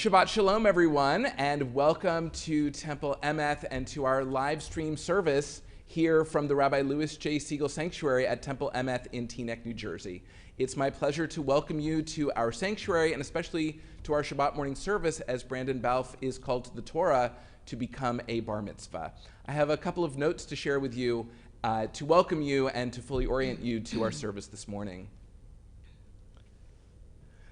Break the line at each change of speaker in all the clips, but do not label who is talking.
Shabbat Shalom, everyone, and welcome to Temple Emeth and to our live stream service here from the Rabbi Louis J. Siegel Sanctuary at Temple Emeth in Teaneck, New Jersey. It's my pleasure to welcome you to our sanctuary and especially to our Shabbat morning service as Brandon Balfe is called to the Torah to become a bar mitzvah. I have a couple of notes to share with you to welcome you and to fully orient you to our service this morning.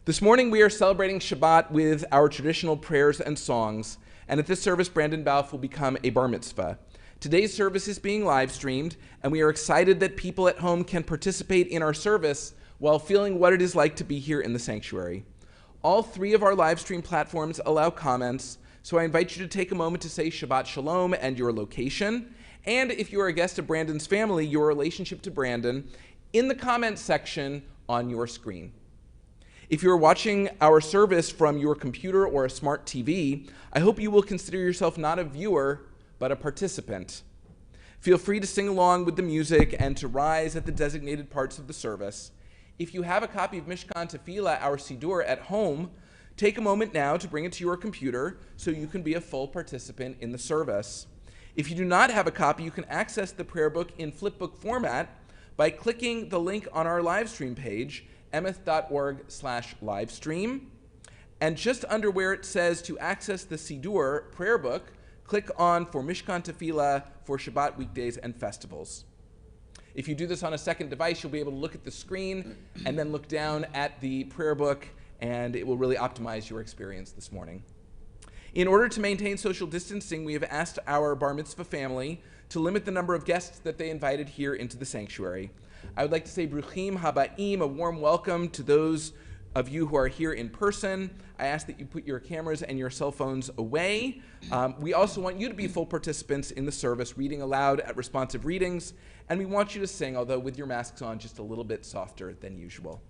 This morning we are celebrating Shabbat with our traditional prayers and songs, and at this service Brandon Balfe will become a bar mitzvah. Today's service is being live streamed, and we are excited that people at home can participate in our service while feeling what it is like to be here in the sanctuary. All three of our live stream platforms allow comments, so I invite you to take a moment to say Shabbat Shalom and your location, and if you are a guest of Brandon's family, your relationship to Brandon, in the comments section on your screen. If you're watching our service from your computer or a smart TV, I hope you will consider yourself not a viewer, but a participant. Feel free to sing along with the music and to rise at the designated parts of the service. If you have a copy of Mishkan Tefillah, our Siddur, at home, take a moment now to bring it to your computer so you can be a full participant in the service. If you do not have a copy, you can access the prayer book in flipbook format by clicking the link on our live stream page, emeth.org/livestream. And just under where it says to access the Siddur prayer book, click on for Mishkan Tefillah for Shabbat weekdays and festivals. If you do this on a second device, you'll be able to look at the screen and then look down at the prayer book, and it will really optimize your experience this morning. In order to maintain social distancing, we have asked our bar mitzvah family to limit the number of guests that they invited here into the sanctuary. I would like to say Bruchim Habaim, a warm welcome to those of you who are here in person. I ask that you put your cameras and your cell phones away. We also want you to be full participants in the service, reading aloud at responsive readings, and we want you to sing, although with your masks on, just a little bit softer than usual.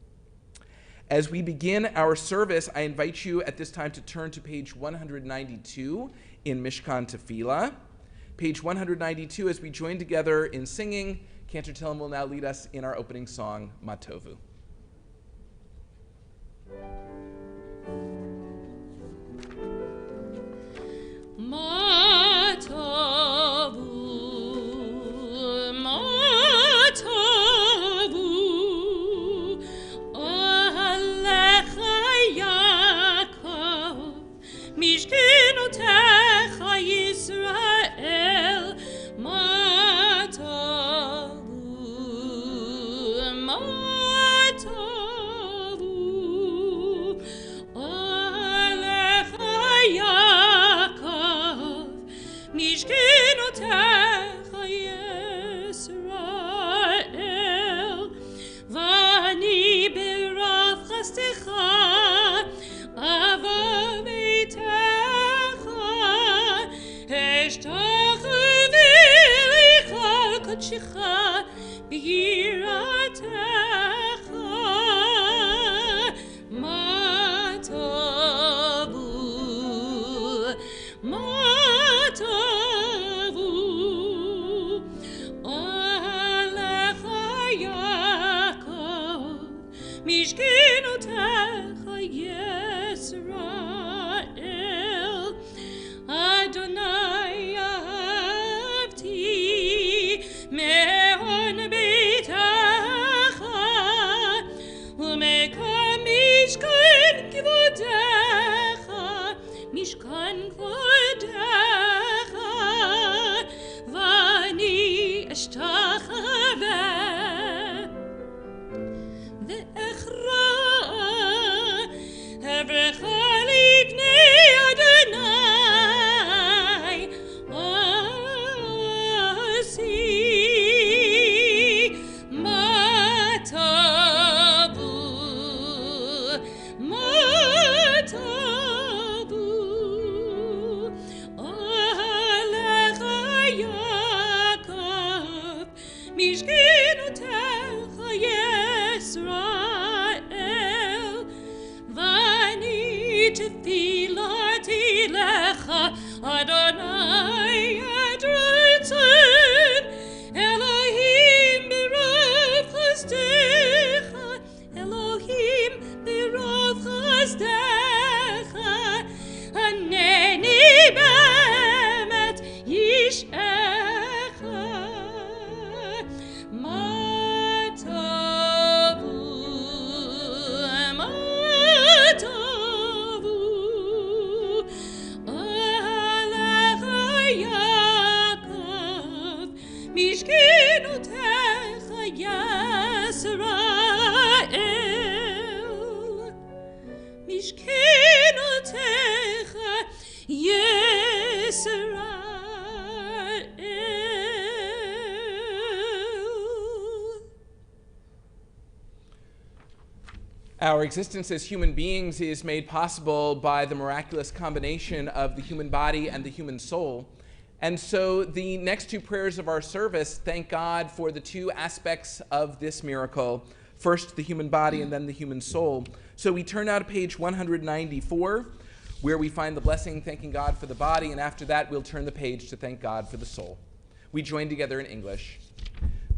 As we begin our service, I invite you at this time to turn to page 192 in Mishkan Tefillah. Page 192, as we join together in singing, Cantor Tillam will now lead us in our opening song, Matovu.
Matovu, Matovu, Alecha Yaakov, Mishkenotecha Yisrael, משכנותיך ישראל.
Our existence as human beings is made possible by the miraculous combination of the human body and the human soul. And so the next two prayers of our service thank God for the two aspects of this miracle, first the human body and then the human soul. So we turn now to page 194, where we find the blessing thanking God for the body, and after that we'll turn the page to thank God for the soul. We join together in English.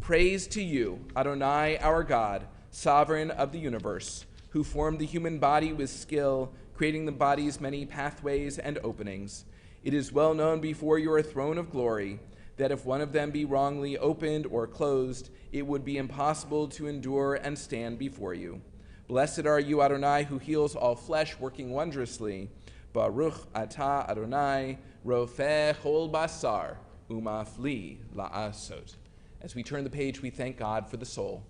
Praise to you, Adonai, our God, sovereign of the universe, who formed the human body with skill, creating the body's many pathways and openings. It is well known before your throne of glory that if one of them be wrongly opened or closed, it would be impossible to endure and stand before you. Blessed are you, Adonai, who heals all flesh, working wondrously. Baruch atah Adonai, rofeh chol basar, umafli la'asot. As we turn the page, we thank God for the soul.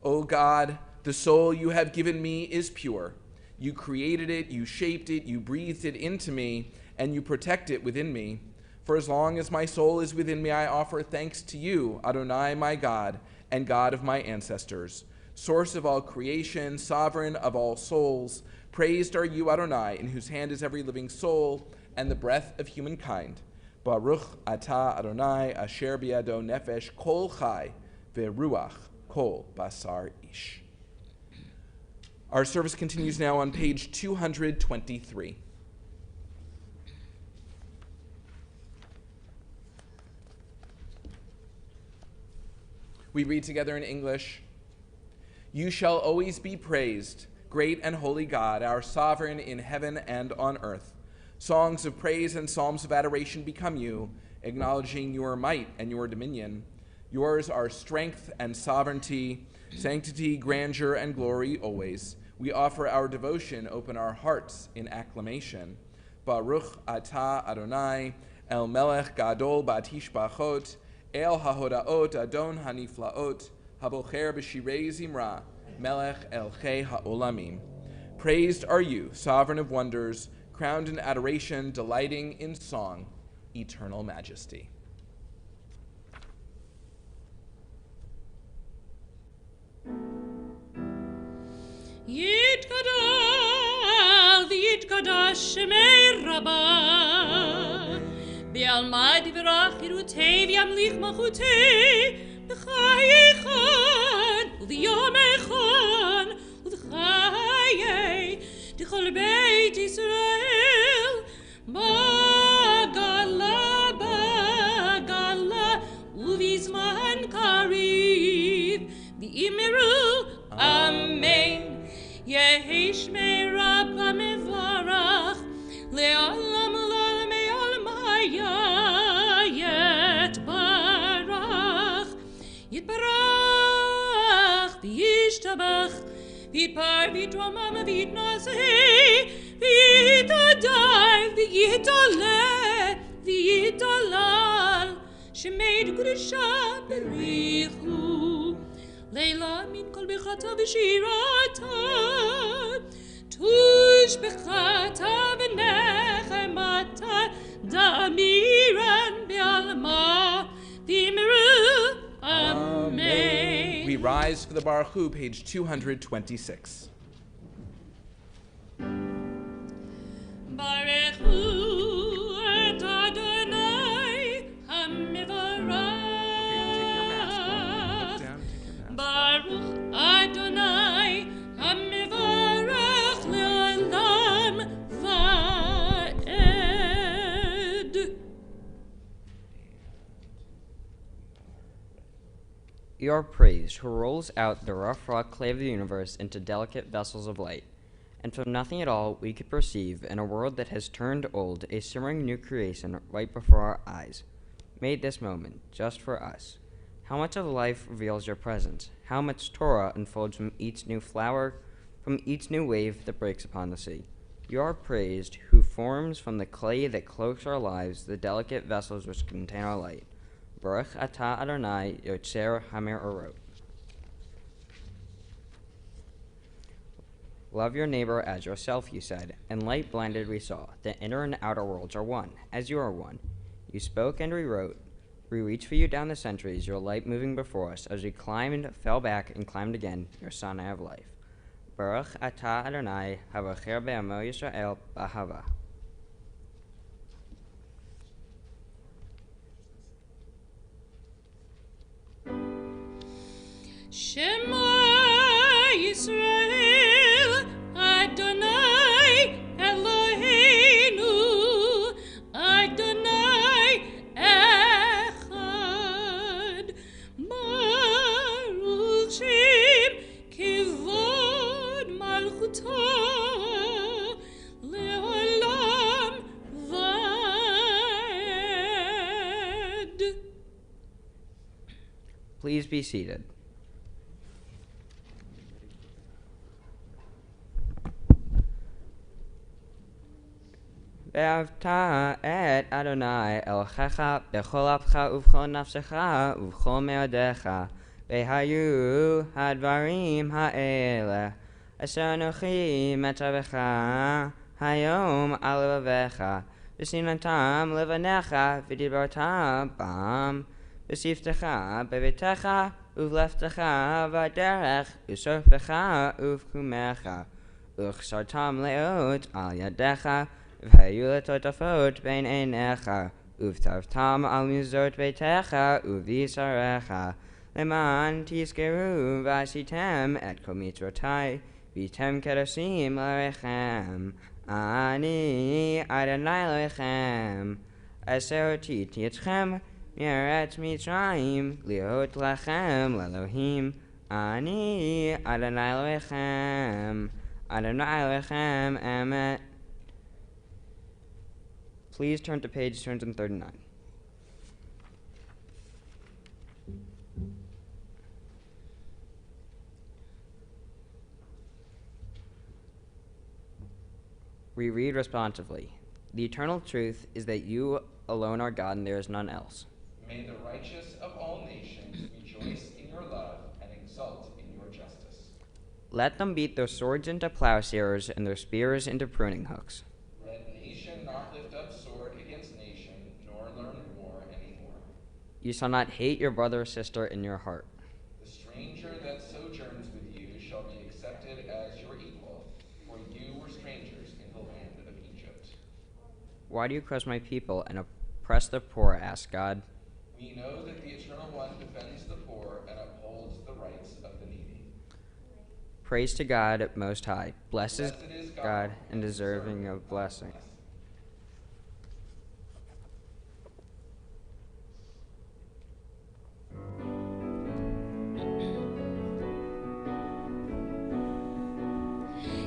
O God, the soul you have given me is pure. You created it, you shaped it, you breathed it into me, and you protect it within me. For as long as my soul is within me, I offer thanks to you, Adonai, my God, and God of my ancestors. Source of all creation, sovereign of all souls, praised are you, Adonai, in whose hand is every living soul and the breath of humankind. Baruch atah Adonai, asher biado nefesh kol chai, ve'ruach kol basar ish. Our service continues now on page 223. We read together in English. You shall always be praised, great and holy God, our sovereign in heaven and on earth. Songs of praise and psalms of adoration become you, acknowledging your might and your dominion. Yours are strength and sovereignty, sanctity, grandeur, and glory always. We offer our devotion, open our hearts in acclamation. Baruch atah Adonai, el melech gadol batishbachot, el hahodaot adon haniflaot, habocher b'shirei zimra, melech elchei ha'olamim. Praised are you, sovereign of wonders, crowned in adoration, delighting in song, eternal majesty.
Yitkadosh Shemei Rabbah Be'almai divrach Hirutei V'yamlich Malchutei B'chayechon U'v'yomechon U'v'chayei D'chol Beit Yisrael Ba'gala U'v'zman Kariv V'imiru Amen. Yehi Shmei Rabbah mevarach le'olam olam me'olam hayat barach yitbarach v'yishtabach v'yitpar v'yitromam v'yitnaseh v'yitadar v'yitoleh v'yitolal shemei d'kudusha berichu Leila min kol bechata v'shirata Tush bechata v'nechemata Da'amiran be'alma v'imiru Amen.
We rise for the Baruch Hu, page 226.
Baruch Hu et Adonai hamivarach Baruch Adonai hamivarach le'olam va'ed.
You are praised, who rolls out the rough rock clay of the universe into delicate vessels of light. And from nothing at all we could perceive, in a world that has turned old, a simmering new creation right before our eyes, made this moment just for us. How much of life reveals your presence? How much Torah unfolds from each new flower, from each new wave that breaks upon the sea? You are praised, who forms from the clay that cloaks our lives the delicate vessels which contain our light. Baruch atah Adonai Yotzer Hamir Orot. Love your neighbor as yourself, you said, and light blinded we saw. The inner and outer worlds are one, as you are one. You spoke and we wrote. We reached for you down the centuries, your light moving before us, as we climbed, fell back, and climbed again, your Sinai of life. Baruch atah Adonai, havacher be'amo Yisrael b'ahava.
Shema Yisrael, Adonai Eloheinu, Adonai Echad, Baruch Shem Kivod Malchuto, Le'olam Vaed.
Please be seated. Ve'avta et Adonai Elohecha b'chol afcha uv'chol nafshecha uv'chol me'odecha ve'hayu hadvarim ha'ele asher anochi metzavecha hayom al levavecha v'simnatam levanecha v'dibartam bam v'siftecha bevetecha uv'leftecha v'derech v'sorfecha uv'kumecha uchsartam leot al yadecha v'hayu letotafot bein einecha uv'tavtam al mizot beitecha uv'yisarecha leman tizkeru v'asitem et kol mitzvotai v'tem kedoshim l'rechem ani Adonai l'rechem asher hotiti etchem me'eretz Mitzrayim liot lachem l'Elohim ani Adonai l'rechem Adonai l'rechem Emeth. Please turn to page 239. We read responsively. The eternal truth is that you alone are God and there is none else.
May the righteous of all nations rejoice in your love and exult in your justice.
Let them beat their swords into plowshares and their spears into pruning hooks.
Let nation not lift up sword against nation, nor learn war anymore.
You shall not hate your brother or sister in your heart.
The stranger that sojourns with you shall be accepted as your equal, for you were strangers in the land of Egypt.
Why do you crush my people and oppress the poor? Asked God.
We know that the Eternal One defends the poor and upholds the rights of the needy.
Praise to God Most High. Blessed is God and deserving of blessing.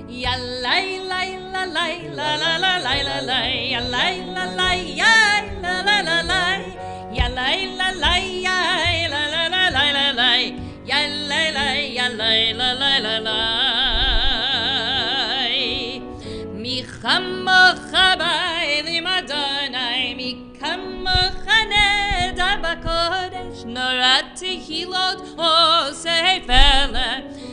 Ya lay lay la lay la la la lay la lay ya lay la lay ya la la la lay ya lay la lay ya la la la lay la lay ya lay lay ya lay la lay la lay mi khama khabay li madonai mi khama khane da bakodesh norati hilot o sefele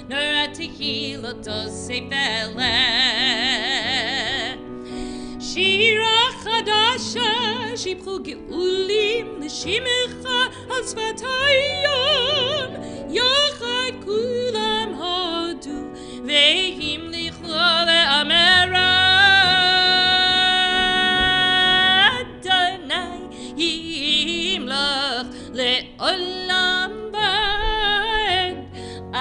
norati hilot o sefele shira khadasha shibchu geulim l'shimecha al svatayom yochad kulam hodu vehim lichlo ve'amera Adonai yimloch le'olam vaed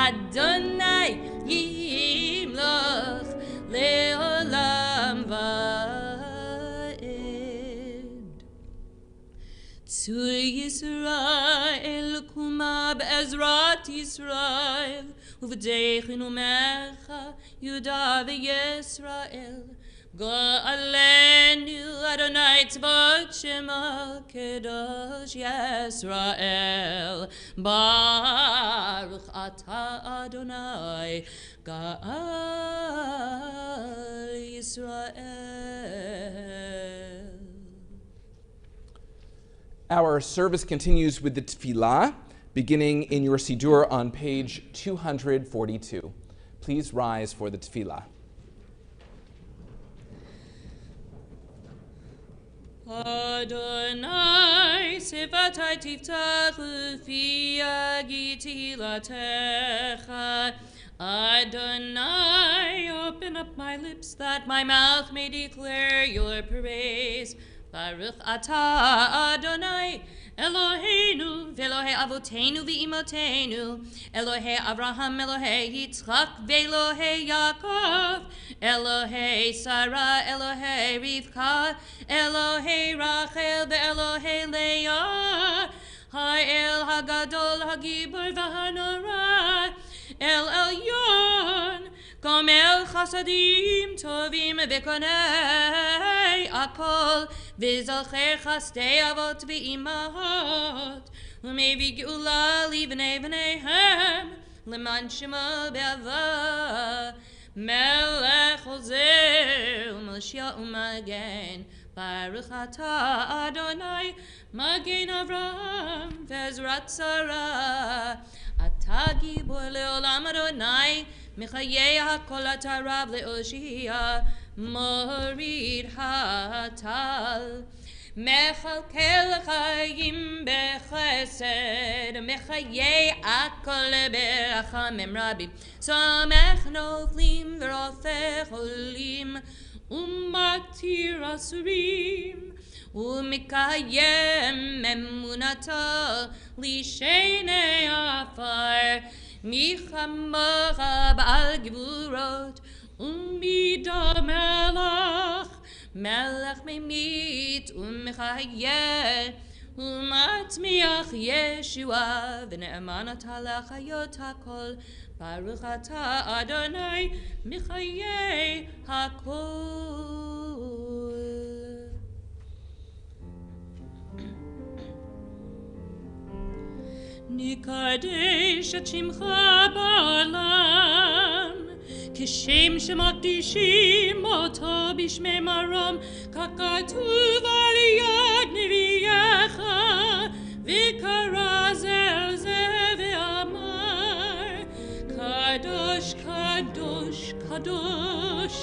Adonai yimloch le'olam vaed Tzur Yisrael kuma be'ezrat Yisrael uv'deichinu mecha Yuda ve'Yisrael Go'alenu Adonai tzvot shema kedosh Yisrael Baruch atah Adonai Ga'al Yisrael.
Our service continues with the tefillah, beginning in your Siddur on page 242. Please rise for the tefillah.
Adonai, Sifatai Tiftach Ufi Yagi Tehilatecha. Adonai, open up my lips that my mouth may declare your praise. Baruch Atah Adonai, Eloheinu, Velohe Avotenu V'imotenu, Elohe Avraham, Elohe Yitzchak, Velohe Yaakov, Elohe Sarah, Elohe Rivka, Elohe Rachel, Ve'elohe Leah, Ha'el Hagadol Hagibor V'hanora, El Elyon, Gomel Chasadim Tovim V'konei Akol, V'zalcher Chastei Avot V'imahot, U'mevi Geula Livnei V'neihem, Leman Shema Be'ava, Melech Ozer, U'Moshiach U'Magen, Baruch Atah Adonai, Magen Avraham, V'ezrat Sarah, Atah Gibor Le'olam Adonai, Mechayei HaKol Atah Rav Le'oshia, Morid Hatal, Mechalkel Chayim Bechesed, Mechayei Akol Berachamim Rabim, Samech Noflim V'rofech Olim, Umatir Asurim, Umikayem Emunata, Lishenei Afar, Michamocha Ba'al Gevurot, Umida Melach, Melech Memit, Umechayeh, Umatmiach Yeshua, V'ne'emanat halachayot hakol, Baruch Atah Adonai, Michayei hakol. Nikadesh et shimcha ba'olam, Kishem shemakdishim oto bishmei maram, Kakatuv al yad neviyecha, V'kara zel ze ve'amar, Kadosh, Kadosh, Kadosh,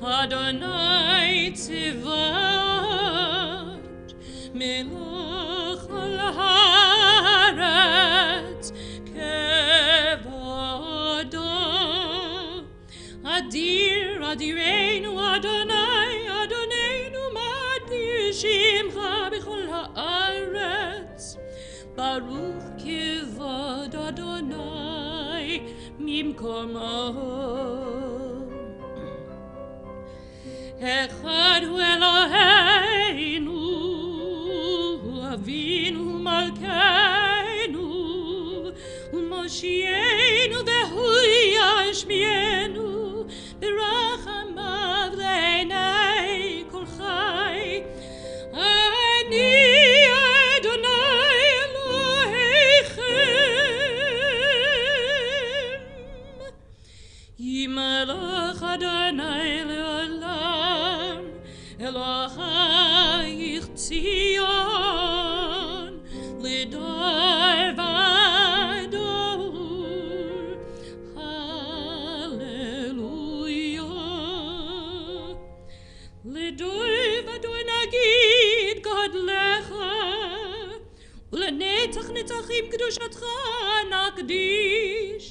Adonai Tzivot, Melech al-Haaretz, Kevodo, Adir, Adirenu, Adonai, Adonenu, Madir Shimcha b'chol haaretz, Baruch Kivod Adonai, Mimkomo. Echad hu Eloheinu, Avinu Malkeinu, Umoshienu vehu yashmienu, Berachamav le'nei kol chai, Ani Adonai Elohechem, Yimelech Adonai le'olam, Elohayich Tzion, L'dor v'ador, Hallelujah. L'dor v'ador nagid God lecha, U'lenetach netachim kedushatcha nakdish,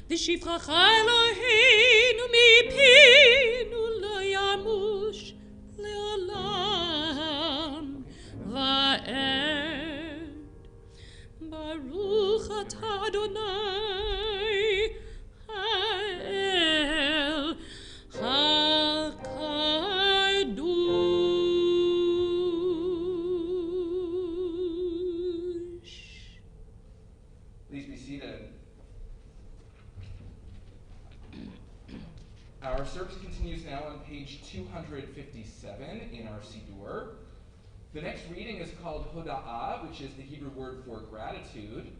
V'shivchacha Eloheinu mipinu lo yamush, Le'olam va'ed. Baruch Atah Adonai, Ha'el HaKadosh.
Please be seated. Our service continues now on page 257 in our Siddur. The next reading is called Hoda'ah, which is the Hebrew word for gratitude.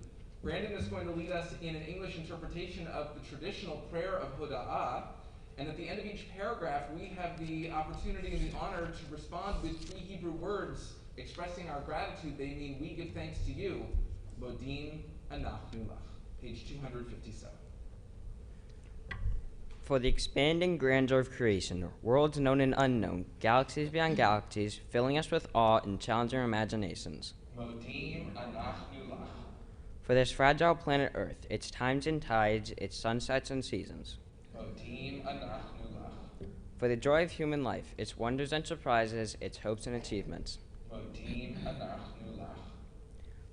Brandon is going to lead us in an English interpretation of the traditional prayer of Hoda'ah, and at the end of each paragraph, we have the opportunity and the honor to respond with 3 Hebrew words expressing our gratitude. They mean, we give thanks to you. Modim anachnu lach. Page 257.
before the expanding grandeur of creation, worlds known and unknown, galaxies beyond galaxies, filling us with awe and challenging our imaginations.
Modim anachnu lach.
For this fragile planet Earth, its times and tides, its sunsets and seasons.
Modim anachnu lach.
For the joy of human life, its wonders and surprises, its hopes and achievements.
Modim anachnu lach.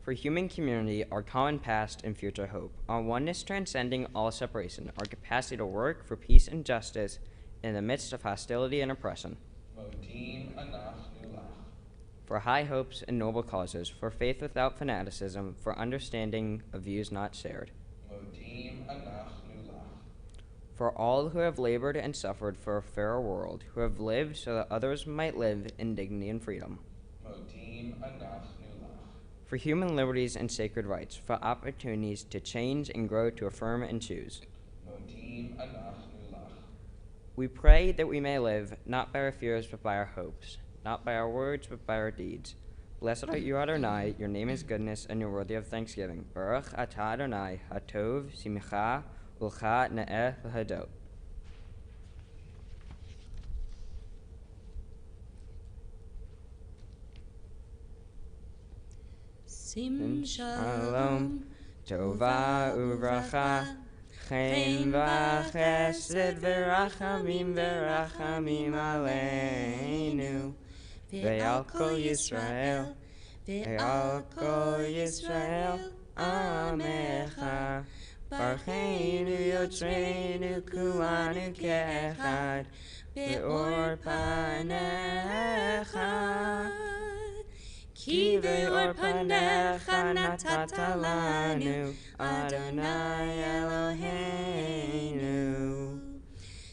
For human community, our common past and future hope, our oneness transcending all separation, our capacity to work for peace and justice in the midst of hostility and oppression.
Modim anachnu lach.
For high hopes and noble causes, for faith without fanaticism, for understanding of views not shared.
Modim anachnu lach.
For all who have labored and suffered for a fairer world, who have lived so that others might live in dignity and freedom.
Modim anachnu lach.
For human liberties and sacred rights, for opportunities to change and grow, to affirm and choose.
Modim anachnu lach.
We pray that we may live not by our fears but by our hopes, not by our words but by our deeds. Blessed art you, Adonai, your name is goodness, and you're worthy of thanksgiving. Baruch atah Adonai, hatov, simcha, ulcha, ne'eh, v'hadot.
Sim
Shalom, tova uvracha, chen v'chesed v'rachamim v'rachamim aleinu, ve'al kol Yisrael, ve'al kol Yisrael, amecha, barcheinu yotzreinu kulanu ke'echad, ve'or panecha. Ki ve'or panecha natata lanu, Adonai Eloheinu.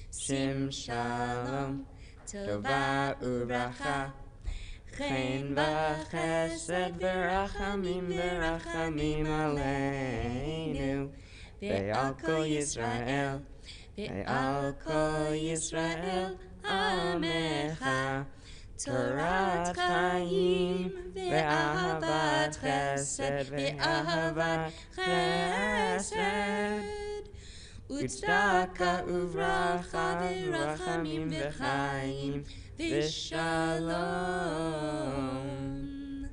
Sim shalom, tova uvracha, chen v'chesed v'rachamim v'rachamim aleinu, ve'al kol Yisrael, ve'al kol Yisrael, amecha. Torat Chaim ve'ahavat chesed ve'ahavat chesed u'tzedaka uvracha ve'rachamim ve'chaim ve'shalom.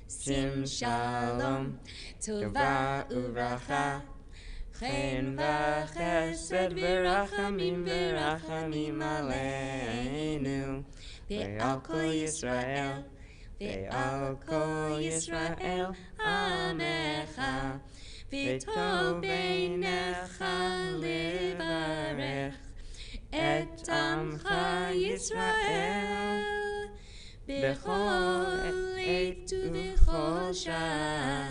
Sim shalom, tova uvracha, chen v'chesed ve'rachamim ve'rachamim aleinu, ve'al kol Yisrael, ve'al kol Yisrael, amecha, ve'tov beinecha levarech et amcha Yisrael, b'chol eit u'b'chol shah,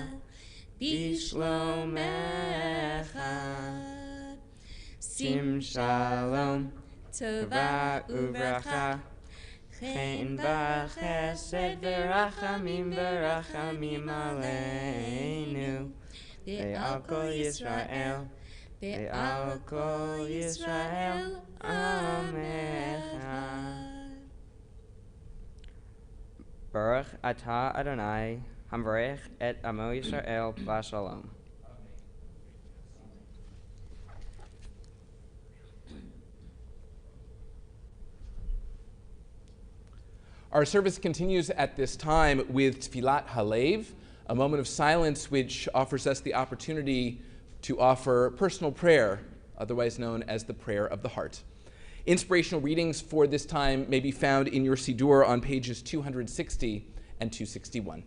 b'shlomecha. Sim shalom, tova uvracha, chen v'chesed v'rachamim v'rachamim aleinu, ve'al kol Yisrael, ve'al kol Yisrael, amecha. Baruch atah Adonai, hamvarech et amo Yisrael b'shalom.
Our service continues at this time with Tfilat Halev, a moment of silence which offers us the opportunity to offer personal prayer, otherwise known as the prayer of the heart. Inspirational readings for this time may be found in your Siddur on pages 260 and 261.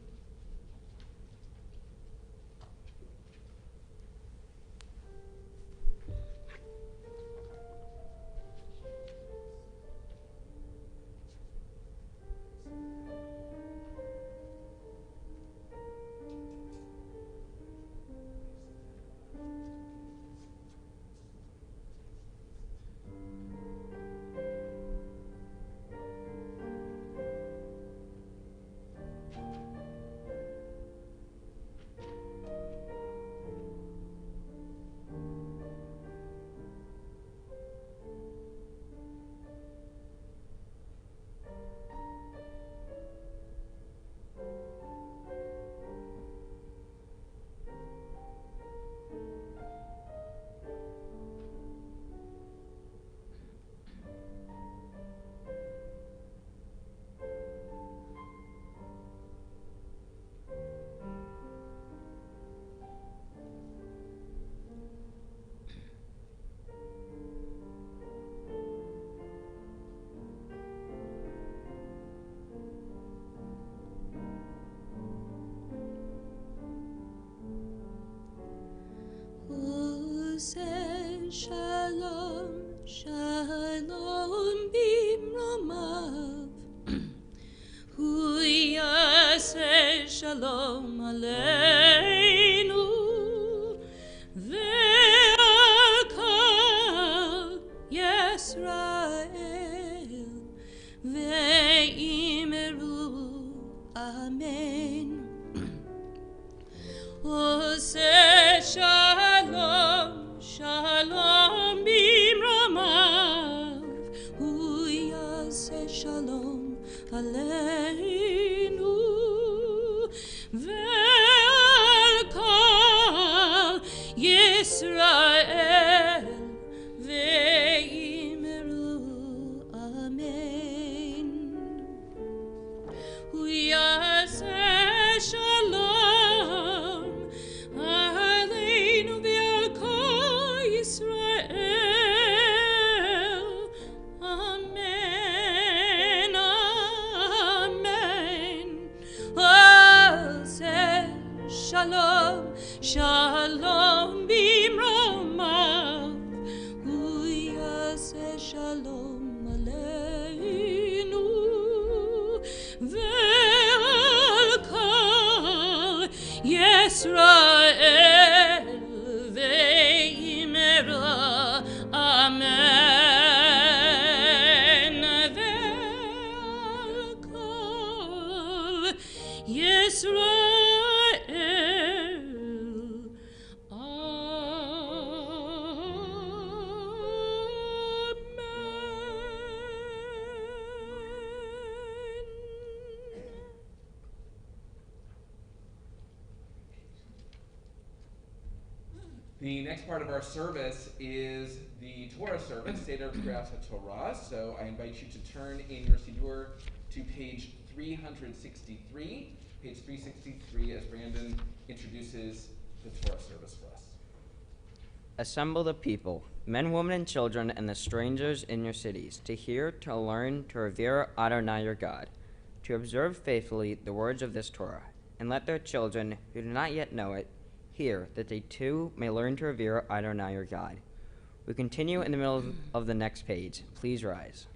shalom aleinu ve'al kol Yisrael ve'imru amen. Uyaseh shalom aleinu ve'al kol Yisrael. Amen, amen. Uyaseh shalom, shalom bimromav. Uyaseh shalom aleinu ve'al kol Yisrael ve'imra. Amen. Ve'al kol Yisrael.
The next part of our service is the Torah service, Seder Kriyat HaTorah. So I invite you to turn in your Siddur to page 363. Page 363 as Brandon introduces the Torah service for us.
Assemble the people, men, women, and children, and the strangers in your cities, to hear, to learn, to revere Adonai your God, to observe faithfully the words of this Torah, and let their children, who do not yet know it, hear, that they too may learn to revere Adonai your God. We continue in the middle of the next page. Please rise.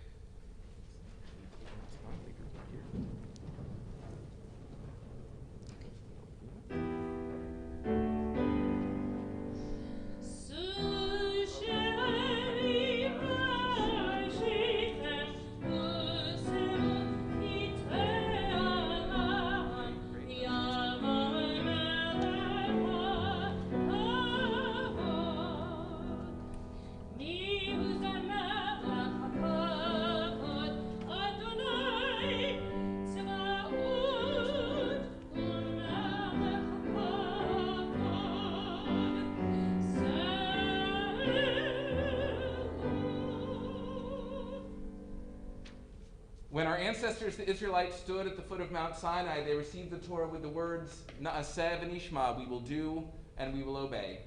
When our ancestors, the Israelites, stood at the foot of Mount Sinai, they received the Torah with the words, Na'aseh v'nishma, we will do and we will obey.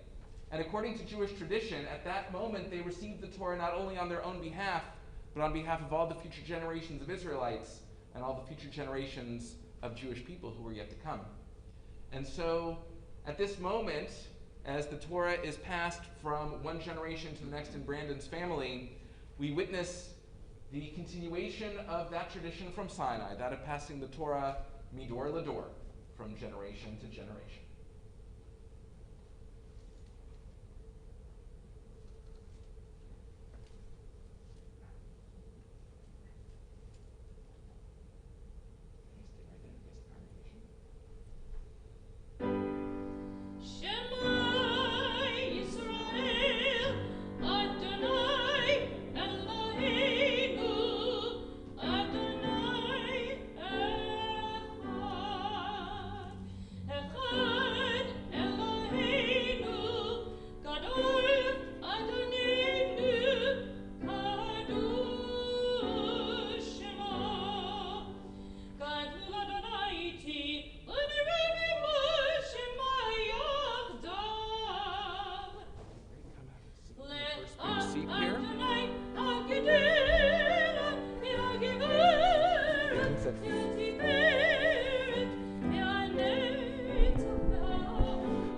And according to Jewish tradition, at that moment they received the Torah not only on their own behalf, but on behalf of all the future generations of Israelites and all the future generations of Jewish people who were yet to come. And so, at this moment, as the Torah is passed from one generation to the next in Brandon's family, we witness the continuation of that tradition from Sinai, that of passing the Torah midor lador, from generation to generation.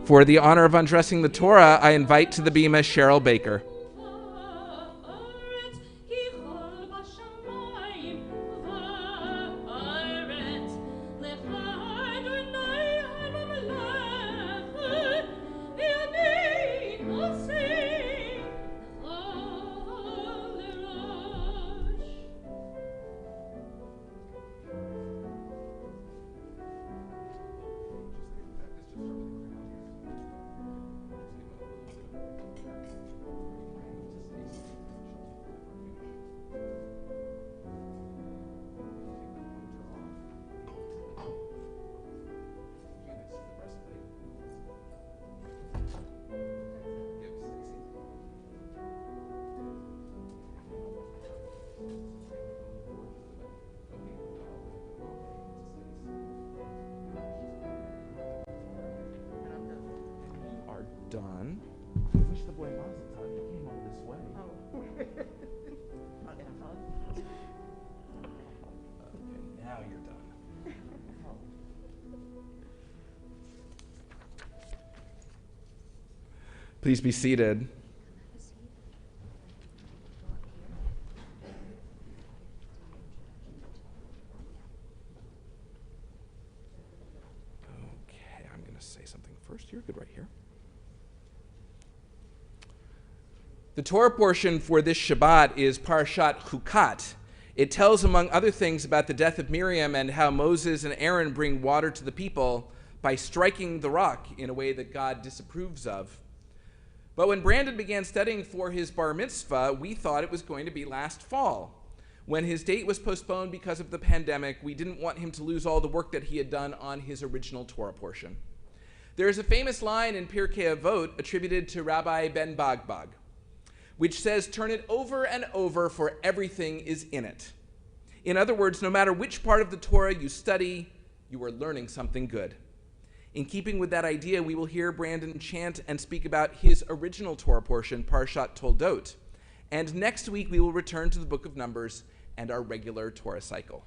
For the honor of undressing the Torah, I invite to the bima Cheryl Baker. done. I wish the boy Mazel Tov. You came all this way. Okay, now you're done. Please be seated. Okay, I'm going to say something first. You're good right here. The Torah portion for this Shabbat is Parashat Chukat. It tells, among other things, about the death of Miriam and how Moses and Aaron bring water to the people by striking the rock in a way that God disapproves of. But when Brandon began studying for his bar mitzvah, we thought it was going to be last fall. When his date was postponed because of the pandemic, we didn't want him to lose all the work that he had done on his original Torah portion. There is a famous line in Pirkei Avot attributed to Rabbi Ben Bagbag, which says, "Turn it over and over, for everything is in it." In other words, no matter which part of the Torah you study, you are learning something good. In keeping with that idea, we will hear Brandon chant and speak about his original Torah portion, Parashat Toldot. And next week, we will return to the book of Numbers and our regular Torah cycle.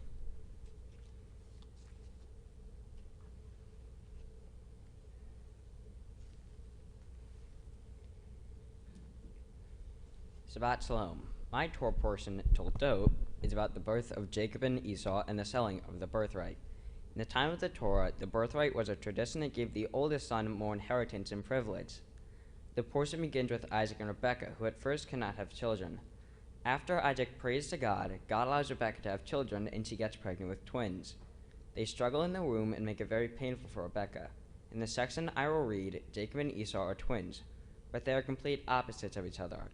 Shabbat Shalom. My Torah portion, Toldot, is about the birth of Jacob and Esau and the selling of the birthright. In the time of the Torah, the birthright was a tradition that gave the oldest son more inheritance and privilege. The portion begins with Isaac and Rebekah, who at first cannot have children. After Isaac prays to God, God allows Rebekah to have children, and she gets pregnant with twins. They struggle in the womb and make it very painful for Rebekah. In the section I will read, Jacob and Esau are twins, but they are complete opposites of each other.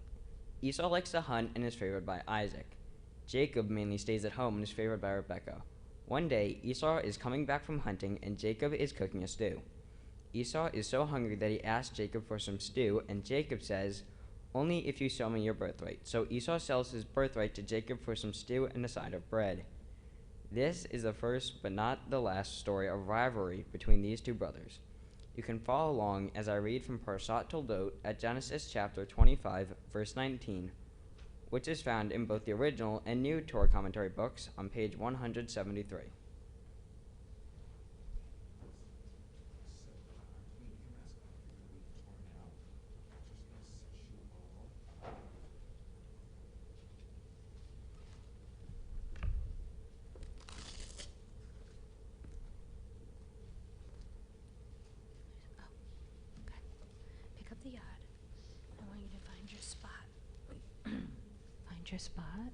Esau likes to hunt and is favored by Isaac. Jacob mainly stays at home and is favored by Rebekah. One day, Esau is coming back from hunting, and Jacob is cooking a stew. Esau is so hungry that he asks Jacob for some stew, and Jacob says, "Only if you sell me your birthright." So Esau sells his birthright to Jacob for some stew and a side of bread. This is the first but not the last story of rivalry between these two brothers. You can follow along as I read from Parashat Toldot at Genesis chapter 25, verse 19, which is found in both the original and new Torah commentary books on page 173.
Pick up the yard. I want you to find your spot. Find your spot.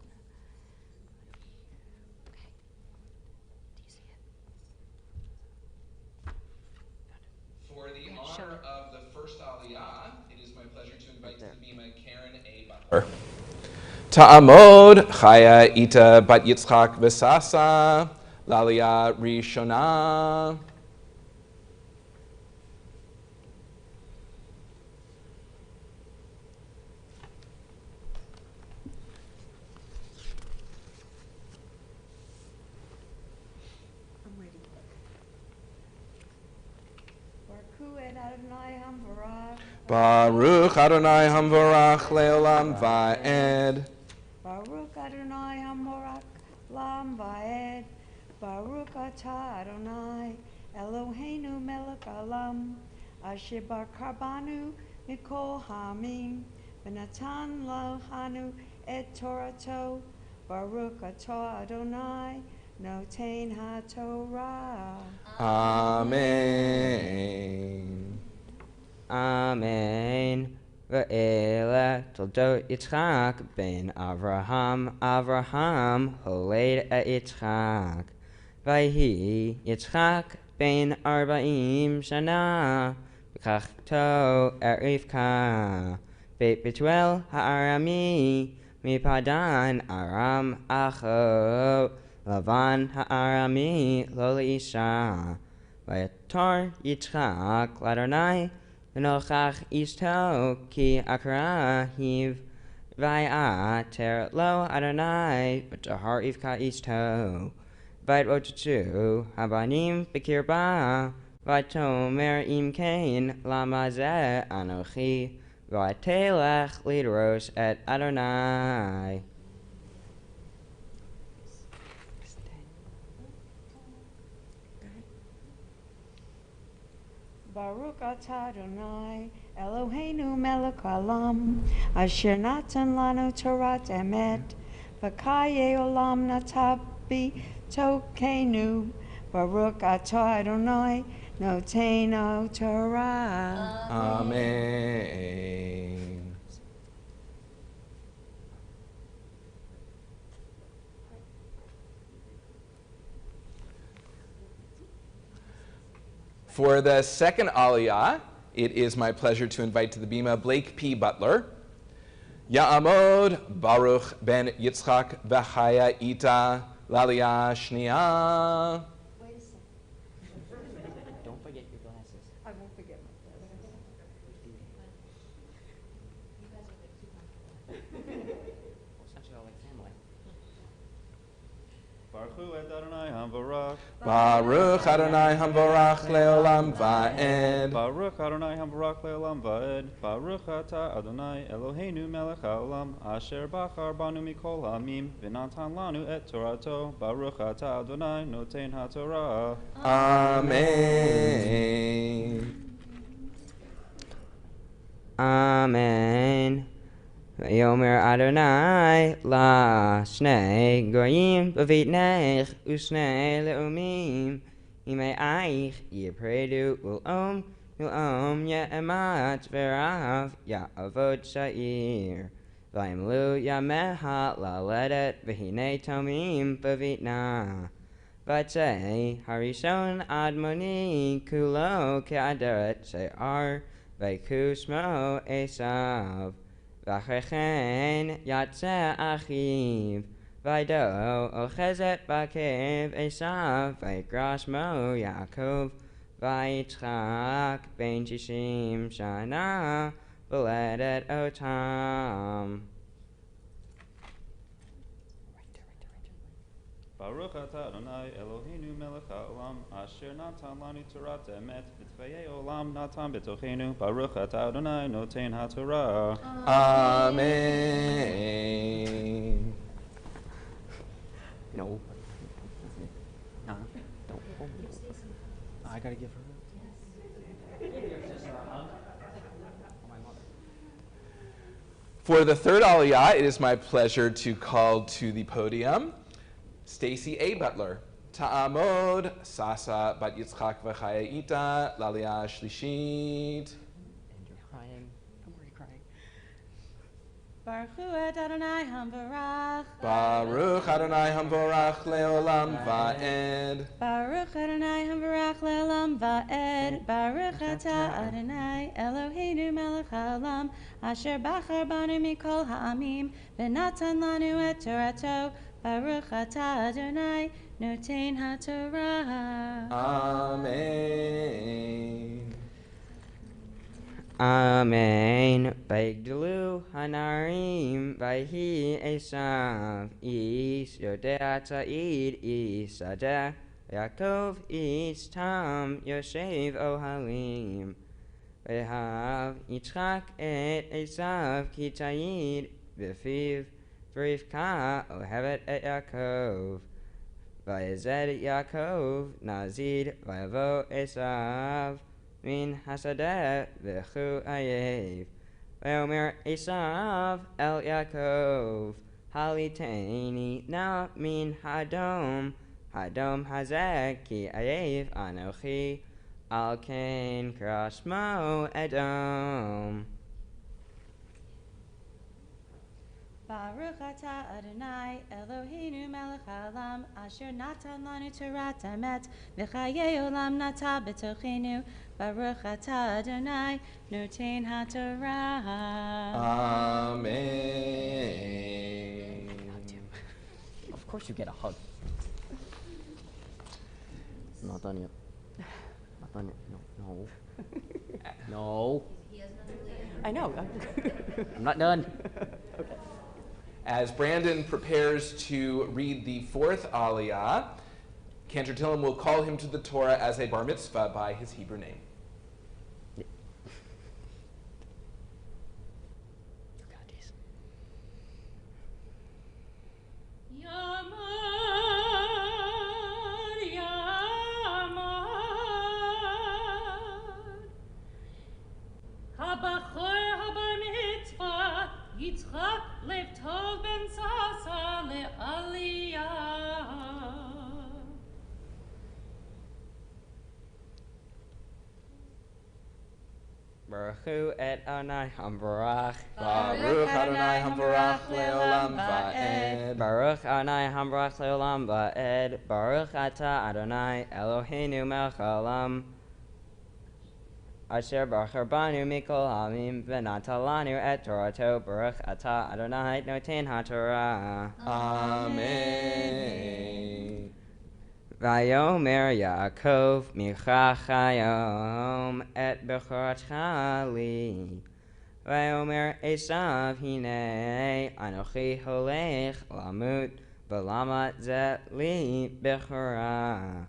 Okay. Do you see it?
For the
Yeah, show
honor
it.
of the first Aliyah, it is my pleasure to invite to the bima Karen A. Butler. Ta'amod Chaya Ita Bat Yitzchak Vesasa Laliyah Rishona. Baruch Adonai Hamvarach Leolam Va'ed.
Baruch Adonai Hamorach Lam Va'ed. Baruch Atah Adonai Eloheinu Melech Olam Asher Bar Karbanu Mikol Hamim V'natan Lo Hanu Et Torato. Baruch Atah Adonai Noten HaTorah.
Amen.
Amen. Ve'ele Toldot Yitzchak ben Avraham. Avraham holed et Yitzchak. Vayhi Yitzchak ben 40 shana. V'kachto et Rivka. Beit Betuel ha'arami. Mipadan Aram Acho. Lavan ha'arami lo leisha. Vayatar Yitzchak l'Adonai. V'nochach ishto ki akra hiv. Vayater lo Adonai. V'tahar Rivka ishto. Vayat otutu habanim b'kirba. Vatomer im kain lama ze anochi, vatelech lidros et Adonai.
Baruch atah Adonai, Eloheinu melech haolam, asher natan lanu Torat emet, v'kaye olam nata b'tokenu. Baruch atah Adonai, noten Torah.
Amen. For the second aliyah, it is my pleasure to invite to the bima Blake P. Butler. Ya'amod Baruch ben Yitzchak v'chaya ita l'aliyah shniya.
Wait a second.
Don't forget your glasses.
I won't forget my
Essentially all like family.
Baruch et Adonai Hamvarach.
Baruch Adonai Hamvarach leolam va'ed.
Baruch Adonai Hamvarach le'olam va'ed. Baruch atah Adonai Eloheinu melech haolam, asher bachar banu mikol ha'amim, v'natan lanu et Torato. Baruch atah Adonai noten ha'torah.
Amen.
Amen. Vayomer Adonai la shnei goyim b'vitnech usnei le'umim imei aich yipredu ul'om ye'emat v'rav ya'avod sha'ir v'yimlu yameha la'ledet v'hinei tomim b'vitna v'tzei harishon admoni kulo ke'aderet she'ar v'ku smo Esav V'achrechen yatzeh achiv, v'aydo ochezet b'akev Esav, v'ykra shmo Yaakov, v'yitzchak ben 60 shana, v'ledet otam.
Baruch atah Adonai Eloheinu melech haolam, asher natan lanu Torat emet, v'tvayei olam natan b'tochenu. Baruch atah Adonai noten ha'torah.
Amen.
No. Nah, don't. I gotta give her.
For the third aliyah, it is my pleasure to call to the podium Stacy A. Butler. Ta'amod Sasa bat Yitzchak v'chaya ita l'aliyah shlishit.
And you're crying. I'm already crying.
Baruch et Adonai Hamvarach.
Baruch Adonai Hamvorach leolam va'ed.
Baruch Adonai Hamvarach le'olam va'ed. Baruch atah Adonai Eloheinu melech haolam, asher bachar banu mikol ha'amim, v'natan lanu et Torato. Baruch atah Adonai noten ha'torah.
Amen.
Amen. Vayigdalu hanarim vayhi Esav is Yodea Ta'id is Sadeh Yaakov is Tam Yoshev Ohalim Vayhav Yitzchak et Esav ki Ta'id v'fiv v'rivka ohevet et Yaakov Vayezed Yaakov Nazid Vayavo Esav Min hasadeh v'chu ayev, v'omer Esav el Yaakov, haliteni na min hadom hazeh ki ayev anochi, al ken krashmo Edom.
Baruch atah Adonai Eloheinu melech haolam, asher natan lanu Torat emet, v'chayei olam nata b'tochenu. Baruch atah Adonai noten ha'torah.
Amen.
Of course you get a hug. I'm not done yet. Not done yet. No. No. I know. I'm not done.
Okay.
As Brandon prepares to read the fourth aliyah, Cantor Tillam will call him to the Torah as a bar mitzvah by his Hebrew name.
Yitzchak lev tov ben sasa le'aliyah.
Baruch hu et Adonai hambarach.
Baruch Adonai hamvarach le'olam va'ed.
Baruch Adonai hambarach le'olam va'ed. Baruch atah Adonai Eloheinu melech haolam. Asher bachar banu mikol hamim v'nata lanu et Torato. Baruch atah Adonai noten haTorah.
Amen.
Vayomer Yaakov micha chayom et bechoratcha li. Vayomer Esav hine anochi holech lamut v'lama ze li bechorah.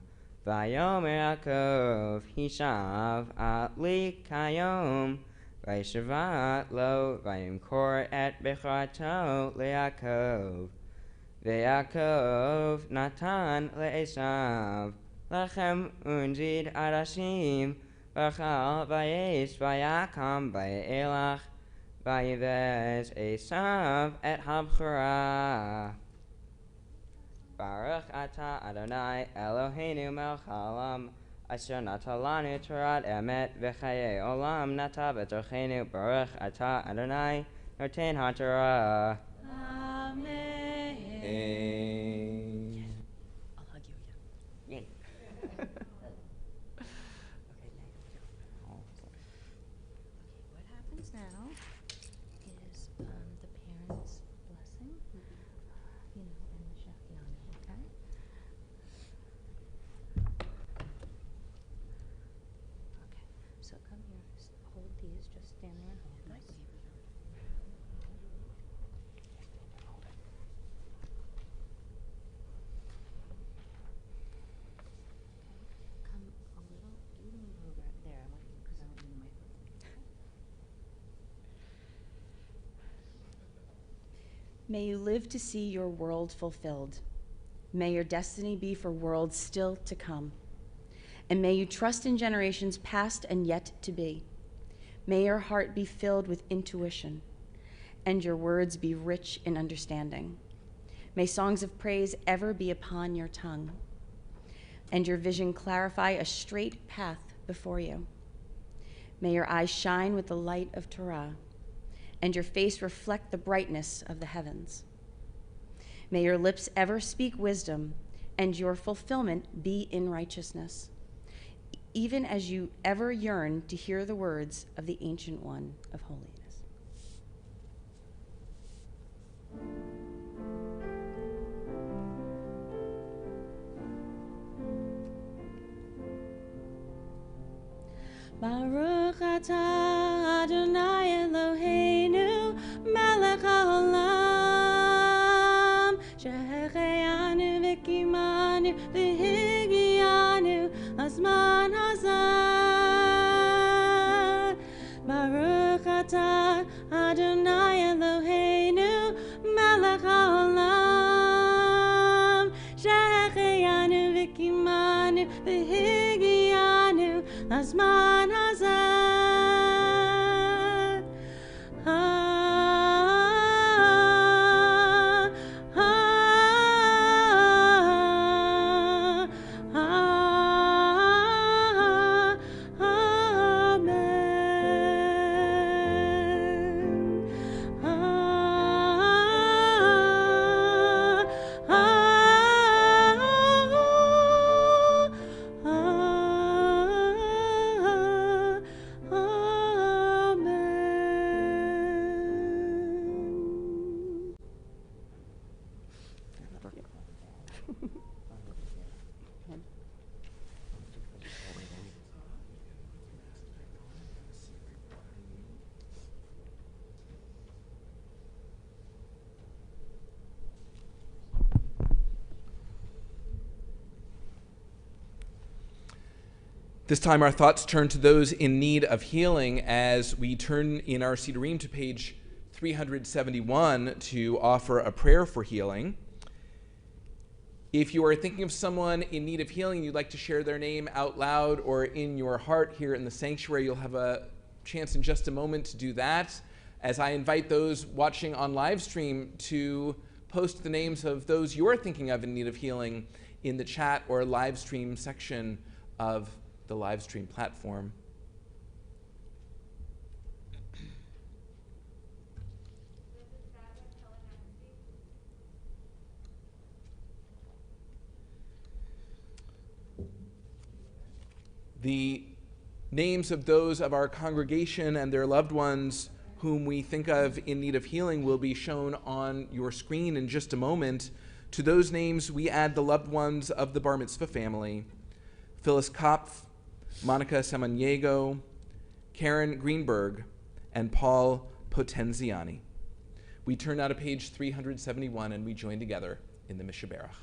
Vayomer Yaakov hishav li kayom vayishavat lo vayimkor et bechorato leYaakov. Ve'Yaakov Natan le'Esav lachem unzid arashim v'chal v'yesh v'yakam v'ye'elach v'yivez Esav et habchorah. Baruch atah Adonai Eloheinu melech haolam asher nata lanu Torat emet v'chayei olam nata b'tochenu. Baruch atah Adonai noten haTorah.
Amen.
I'll hug you again.
What happens now is the parents' blessing, and the shakyana, okay? Okay, so come here, hold these, just stand there and hold this. Come a little, you move over there, because I want you to my
May you live to see your world fulfilled. May your destiny be for worlds still to come. And may you trust in generations past and yet to be. May your heart be filled with intuition, and your words be rich in understanding. May songs of praise ever be upon your tongue, and your vision clarify a straight path before you. May your eyes shine with the light of Torah, and your face reflect the brightness of the heavens. May your lips ever speak wisdom, and your fulfillment be in righteousness, even as you ever yearn to hear the words of the Ancient One of Holiness. Baruch atah Adonai Eloheinu melech haolam shehecheyanu v'kimanu v'higianu lazman hazeh. Baruch atah Adonai Eloheinu melech haolam shehecheyanu v'kimanu v'higianu lazman hazeh.
This time our thoughts turn to those in need of healing as we turn in our Sidurim to page 371 to offer a prayer for healing. If you are thinking of someone in need of healing, you'd like to share their name out loud or in your heart here in the sanctuary, you'll have a chance in just a moment to do that, as I invite those watching on live stream to post the names of those you're thinking of in need of healing in the chat or live stream section of the live stream platform. The names of those of our congregation and their loved ones whom we think of in need of healing will be shown on your screen in just a moment. To those names, we add the loved ones of the Bar Mitzvah family: Phyllis Kopf, Monica Samaniego, Karen Greenberg, and Paul Potenziani. We turn now to page 371 and we join together in the Mishaberach.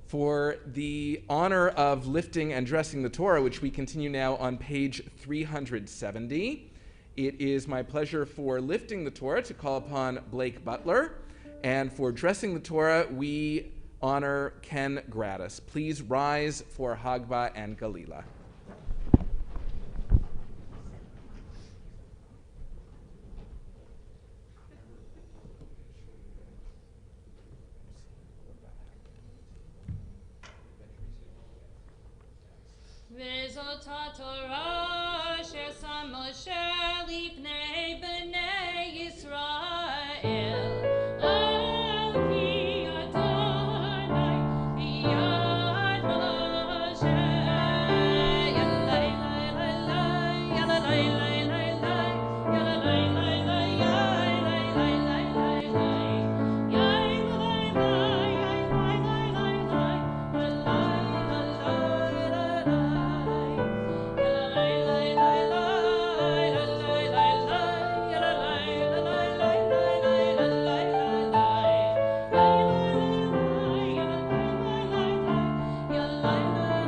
For the honor of lifting and dressing the Torah, which we continue now on page 370, it is my pleasure for lifting the Torah to call upon Blake Butler, and for dressing the Torah, we honor Ken Gratis. Please rise for Hagba and Galila.
V'zot Torah asher sam Moshe lifnei bnei Yisrael. Al ki Adonai biyad Moshe. Yalai lai lai lai, yalai lai lai lai lai, yalai lai lai lai, yai lai lai lai lai lai, yai lai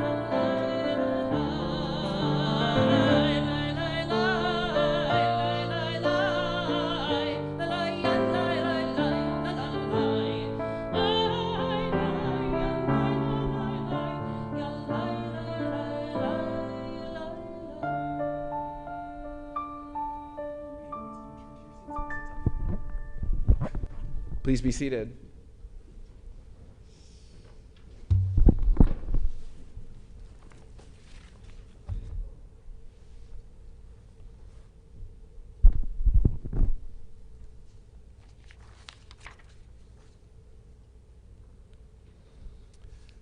lai, yai lai lai lai lai, yalai lai lai lai.
Please be seated.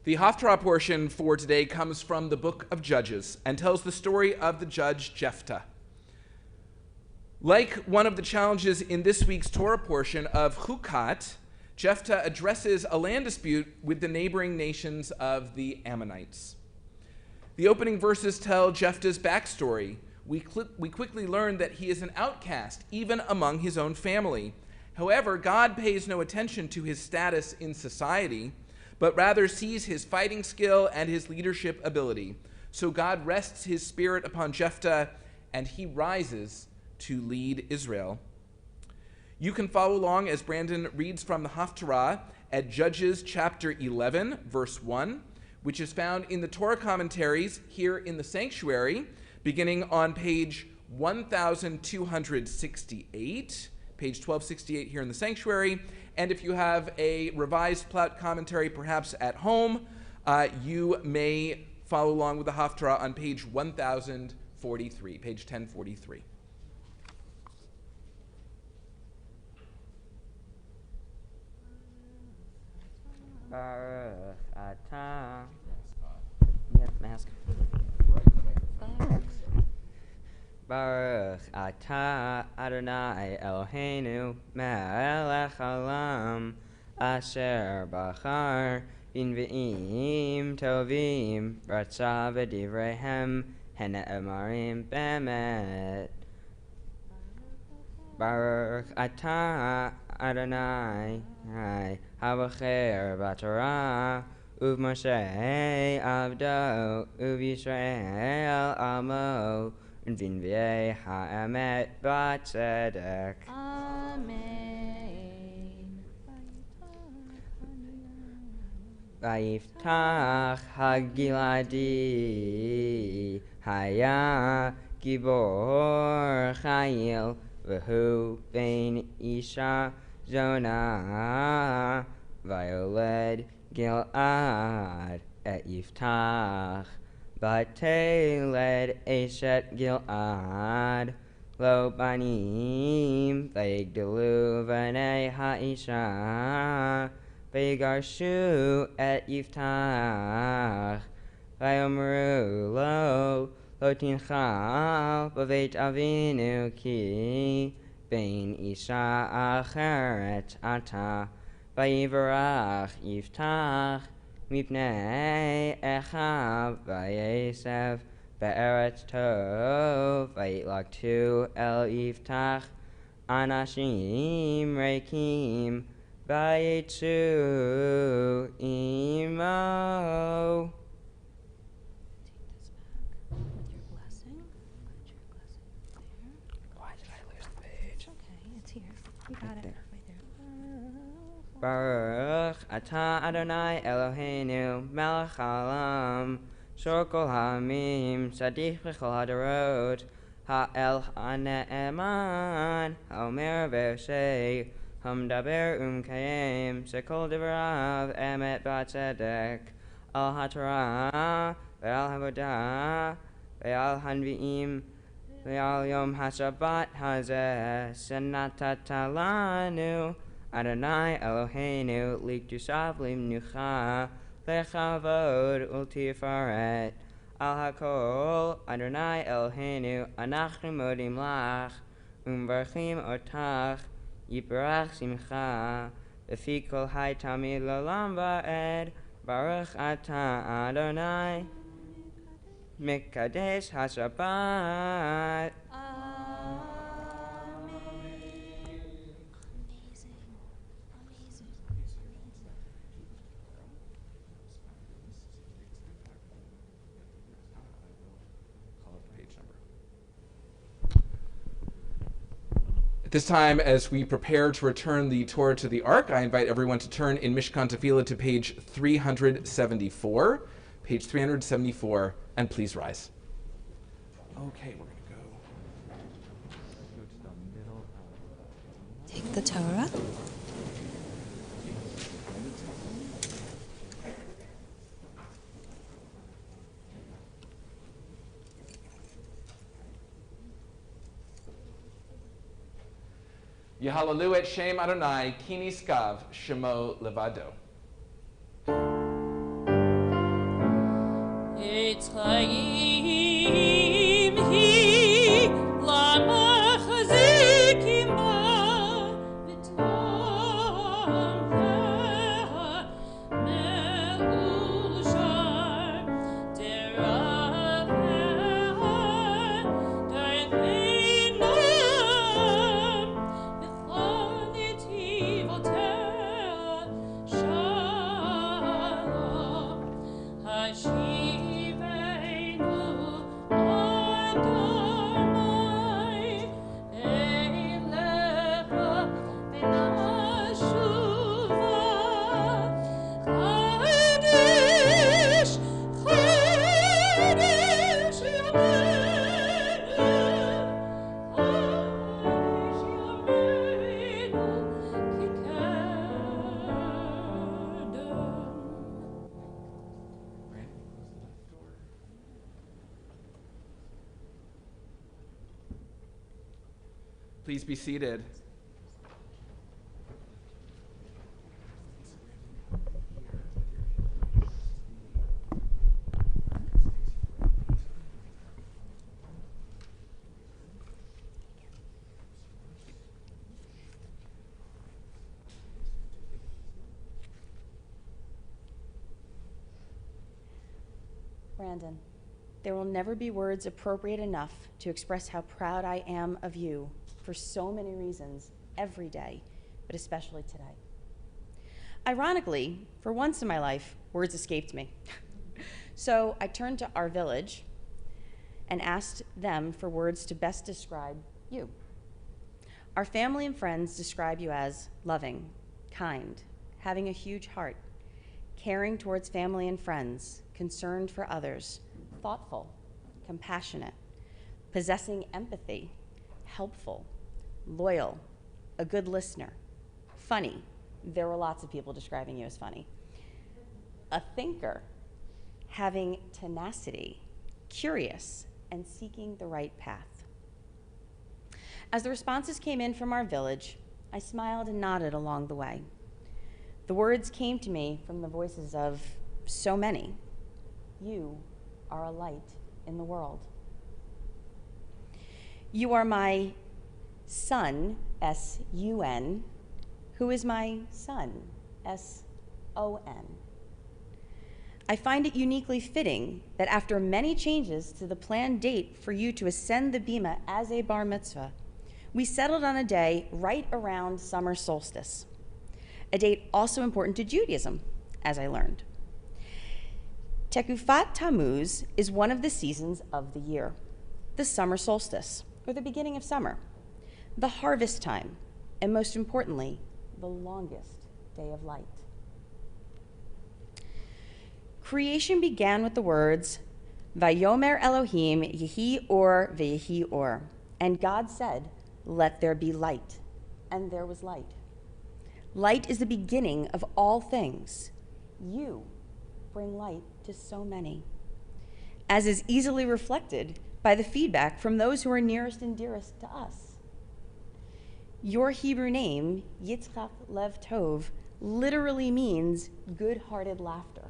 The Haftarah portion for today comes from the book of Judges and tells the story of the judge Jephthah. Like one of the challenges in this week's Torah portion of Chukat, Jephthah addresses a land dispute with the neighboring nations of the Ammonites. The opening verses tell Jephthah's backstory. We quickly learn that he is an outcast, even among his own family. However, God pays no attention to his status in society, but rather sees his fighting skill and his leadership ability. So God rests his spirit upon Jephthah, and he rises to lead Israel. You can follow along as Brandon reads from the Haftarah at Judges chapter 11, verse 1, which is found in the Torah commentaries here in the sanctuary, beginning on page 1268, page 1268 here in the sanctuary. And if you have a revised Plaut commentary perhaps at home, you may follow along with the Haftarah on page 1043, page 1043.
Baruch atah. Yes, mask. Baruch atah Adonai Eloheinu melech haolam asher bachar b'nvi'im tovim ratza v'divreihem hena'emarim be'emet. Baruch atah Adonai havacher b'Torah u'v'Moshe avdo u'v'Yisrael amo v'nvi'ei ha'emet b'tzedek.
Amen.
Vayiftach hagiladi haya gibor chayil v'hu ben isha zona vayoled Gilad et Yiftach Bateled Eshet Gilad Lo banim Vayigdalu Vanei Ha'isha Vayigarshu et Yiftach Vayomru Lo tinchal B'veit Avinu Ki Bein Isha Acheret Ata Vayivarach Yiftach Mipnei Echav Vayesev Be'eretz Tov Vayitlaktu El Yiftach Anashim Rekim Vayetzu Imo.
Take this back with your blessing. Put your blessing there.
Why did I lose the page?
It's okay. It's here. You got it.
there.
Right there.
Baruch atah Adonai Eloheinu melech haolam shor kol ha'amim tzaddik b'chol hadarot ha'el ha'ne'eman ha'omer v'yosei ha'mdaber u'mkayem shekol divarav emet b'tzedek al ha'torah ve'al ha'avodah ve'al hanvi'im ve'al yom ha'shabbat hazeh senatata lanu Adonai Eloheinu liktusav limnucha lechavod ultifaret al hakol Adonai Eloheinu anachnu modim lach umvarchim otach yiparach simcha v'fi kol hai tamid l'olam va'ed baruch atah Adonai mikadesh hashabbat.
At this time, as we prepare to return the Torah to the Ark, I invite everyone to turn in Mishkan Tefillah to page 374. Page 374, and please rise. Okay, we're going to go.
Take the Torah.
Yehalalu et Shem Adonai, Ki Niskav Shemo Levado.
Eitz Chaim hi lamachzikim ba v'tom leha me'ushar deraveha darthinam v'chol netivotea shalom hashivenu Adonai elecha v'nashuva Chodesh Chodesh Yameinu Chodesh Yameinu Kikadon.
Please be seated.
Brandon, there will never be words appropriate enough to express how proud I am of you for so many reasons every day, but especially today. Ironically, for once in my life, words escaped me. So I turned to our village and asked them for words to best describe you. Our family and friends describe you as loving, kind, having a huge heart, caring towards family and friends, concerned for others, thoughtful, compassionate, possessing empathy, helpful, loyal, a good listener, funny. There were lots of people describing you as funny. A thinker, having tenacity, curious, and seeking the right path. As the responses came in from our village, I smiled and nodded along the way. The words came to me from the voices of so many. You are a light in the world. You are my son, S-U-N, who is my son, S-O-N. I find it uniquely fitting that after many changes to the planned date for you to ascend the bima as a bar mitzvah, we settled on a day right around summer solstice, a date also important to Judaism, as I learned. Tekufat Tammuz is one of the seasons of the year, the summer solstice, or the beginning of summer, the harvest time, and most importantly, the longest day of light. Creation began with the words, Vayomer Elohim Yehi Or Veyehi Or, and God said, let there be light, and there was light. Light is the beginning of all things. You bring light to so many, as is easily reflected by the feedback from those who are nearest and dearest to us. Your Hebrew name, Yitzchak Lev Tov, literally means good-hearted laughter.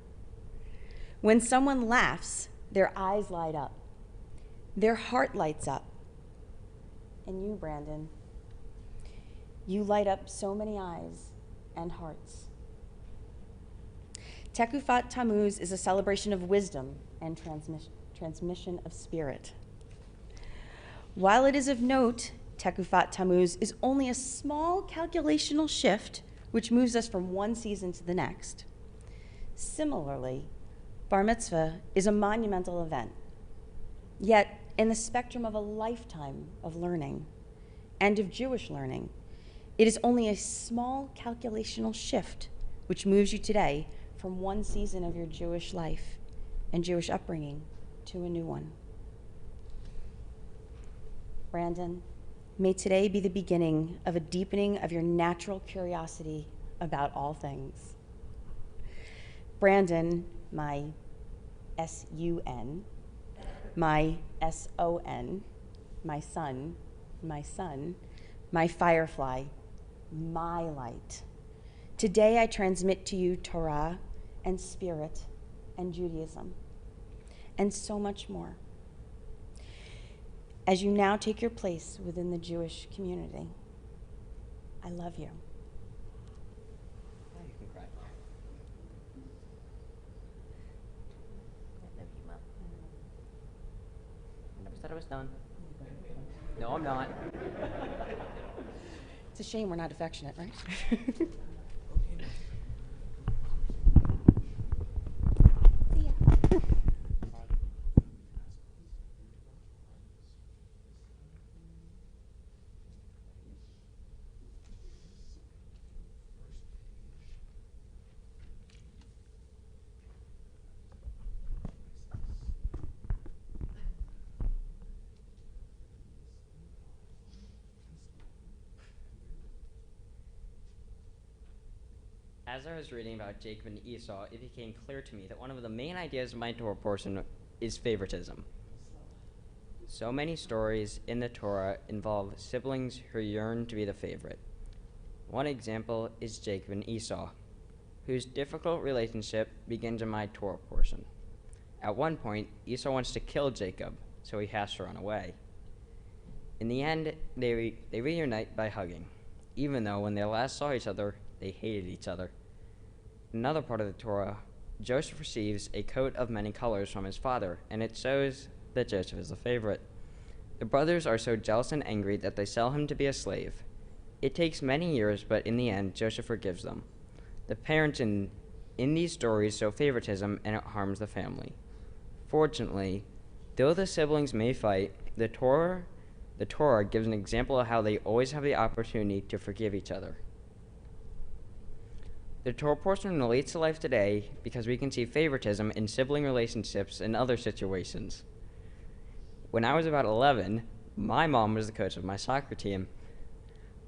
When someone laughs, their eyes light up, their heart lights up. And you, Brandon, you light up so many eyes and hearts. Tekufat Tammuz is a celebration of wisdom and transmission of spirit. While it is of note, Tekufat Tammuz is only a small calculational shift which moves us from one season to the next. Similarly, Bar Mitzvah is a monumental event. Yet, in the spectrum of a lifetime of learning and of Jewish learning, it is only a small calculational shift which moves you today from one season of your Jewish life and Jewish upbringing to a new one. Brandon, may today be the beginning of a deepening of your natural curiosity about all things. Brandon, my S-U-N, my S-O-N, my son, my firefly, my light. Today I transmit to you Torah and Spirit and Judaism. and so much more. As you now take your place within the Jewish community, I love you.
You can cry. I love you, Mom. I never said I was done. No, I'm not.
It's a shame we're not affectionate, right? See ya.
As I was reading about Jacob and Esau, it became clear to me that one of the main ideas of my Torah portion is favoritism. So many stories in the Torah involve siblings who yearn to be the favorite. One example is Jacob and Esau, whose difficult relationship begins in my Torah portion. At one point, Esau wants to kill Jacob, so he has to run away. In the end, they reunite by hugging, even though when they last saw each other, they hated each other. In another part of the Torah, Joseph receives a coat of many colors from his father, and it shows that Joseph is the favorite. The brothers are so jealous and angry that they sell him to be a slave. It takes many years, but in the end, Joseph forgives them. The parents in these stories show favoritism, and it harms the family. Fortunately, though the siblings may fight, the Torah gives an example of how they always have the opportunity to forgive each other. The Torah portion relates to life today because we can see favoritism in sibling relationships and other situations. When I was about 11, my mom was the coach of my soccer team.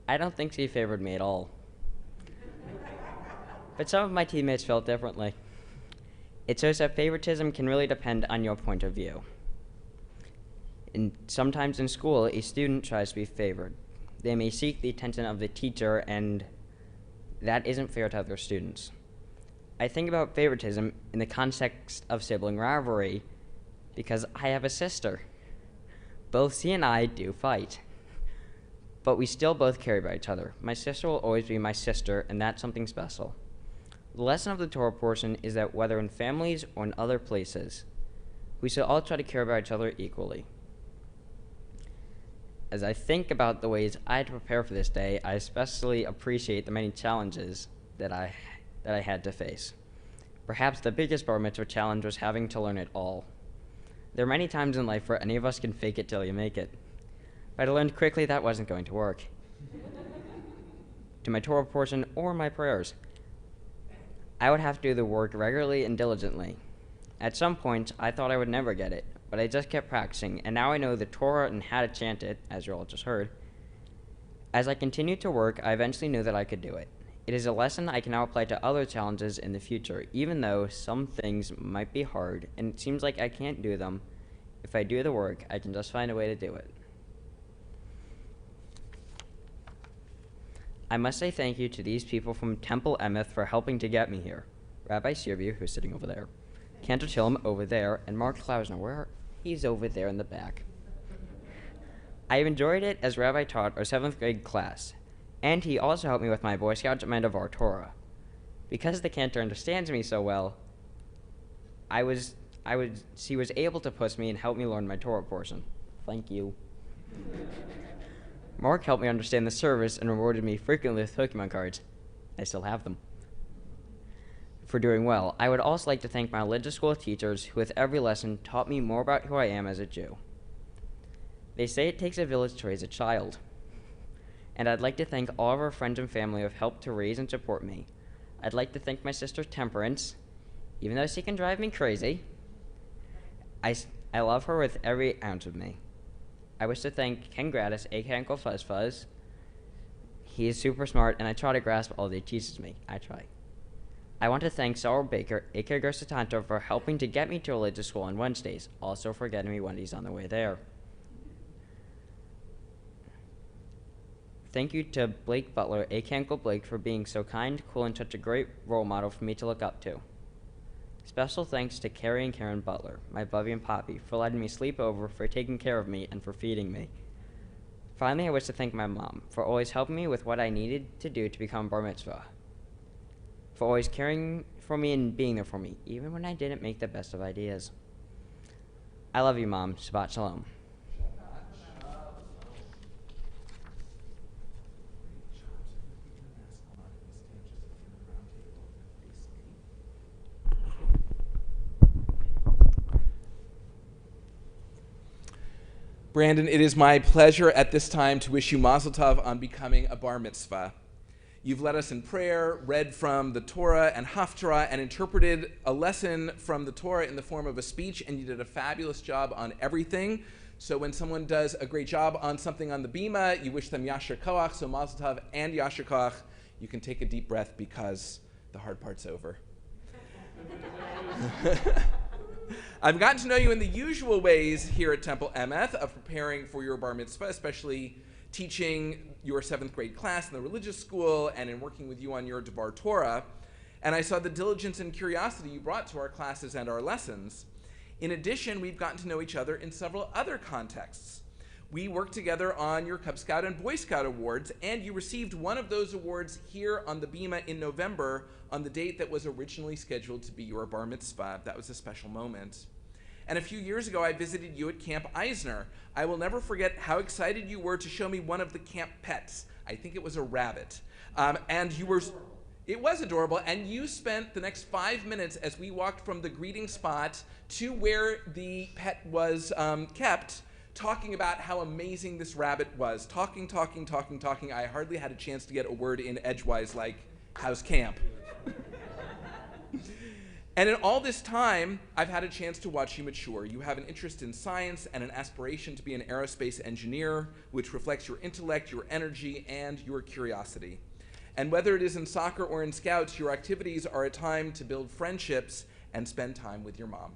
I don't think she favored me at all. But some of my teammates felt differently. It shows that favoritism can really depend on your point of view. And sometimes in school, a student tries to be favored. They may seek the attention of the teacher, and that isn't fair to other students. I think about favoritism in the context of sibling rivalry because I have a sister. Both she and I do fight, but we still both care about each other. My sister will always be my sister, and that's something special. The lesson of the Torah portion is that whether in families or in other places, we should all try to care about each other equally. As I think about the ways I had to prepare for this day, I especially appreciate the many challenges that I had to face. Perhaps the biggest bar mitzvah challenge was having to learn it all. There are many times in life where any of us can fake it till you make it. But I learned quickly that wasn't going to work. To my Torah portion or my prayers, I would have to do the work regularly and diligently. At some point, I thought I would never get it, but I just kept practicing, and now I know the Torah and how to chant it, as you all just heard. As I continued to work, I eventually knew that I could do it. It is a lesson I can now apply to other challenges in the future, even though some things might be hard, and it seems like I can't do them. If I do the work, I can just find a way to do it. I must say thank you to these people from Temple Emeth for helping to get me here. Rabbi Sirbu, who's sitting over there, Cantor Tillum over there, and Mark Klausner, where he's over there in the back. I have enjoyed it as Rabbi taught our 7th grade class, and he also helped me with my Boy Scouts and my Devar Torah. Because the Cantor understands me so well, he was able to push me and help me learn my Torah portion. Thank you. Mark helped me understand the service and rewarded me frequently with Pokemon cards. I still have them. For doing well, I would also like to thank my religious school teachers who with every lesson taught me more about who I am as a Jew. They say it takes a village to raise a child. And I'd like to thank all of our friends and family who have helped to raise and support me. I'd like to thank my sister Temperance, even though she can drive me crazy. I love her with every ounce of me. I wish to thank Ken Gratis, aka Uncle Fuzz Fuzz. He is super smart, and I try to grasp all that he teaches me. I try. I want to thank Saul Baker, aka Gersatanto, for helping to get me to religious school on Wednesdays, also for getting me Wendy's on the way there. Thank you to Blake Butler, aka Uncle Blake, for being so kind, cool, and such a great role model for me to look up to. Special thanks to Carrie and Karen Butler, my Bubby and Poppy, for letting me sleep over, for taking care of me, and for feeding me. Finally, I wish to thank my mom for always helping me with what I needed to do to become bar mitzvah, for always caring for me and being there for me, even when I didn't make the best of ideas. I love you, Mom. Shabbat Shalom.
Brandon, it is my pleasure at this time to wish you mazel tov on becoming a bar mitzvah. You've led us in prayer, read from the Torah and Haftarah, and interpreted a lesson from the Torah in the form of a speech, and you did a fabulous job on everything. So when someone does a great job on something on the bima, you wish them yasher koach, so mazel tov and yasher koach. You can take a deep breath because the hard part's over. I've gotten to know you in the usual ways here at Temple Emeth of preparing for your bar mitzvah, especially teaching your 7th grade class in the religious school and in working with you on your Devar Torah. And I saw the diligence and curiosity you brought to our classes and our lessons. In addition, we've gotten to know each other in several other contexts. We worked together on your Cub Scout and Boy Scout awards, and you received one of those awards here on the Bima in November on the date that was originally scheduled to be your bar mitzvah. That was a special moment. And a few years ago, I visited you at Camp Eisner. I will never forget how excited you were to show me one of the camp pets. I think it was a rabbit. It was adorable, and you spent the next 5 minutes as we walked from the greeting spot to where the pet was kept, talking about how amazing this rabbit was. Talking. I hardly had a chance to get a word in edgewise like, how's camp? And in all this time, I've had a chance to watch you mature. You have an interest in science and an aspiration to be an aerospace engineer, which reflects your intellect, your energy, and your curiosity. And whether it is in soccer or in scouts, your activities are a time to build friendships and spend time with your mom.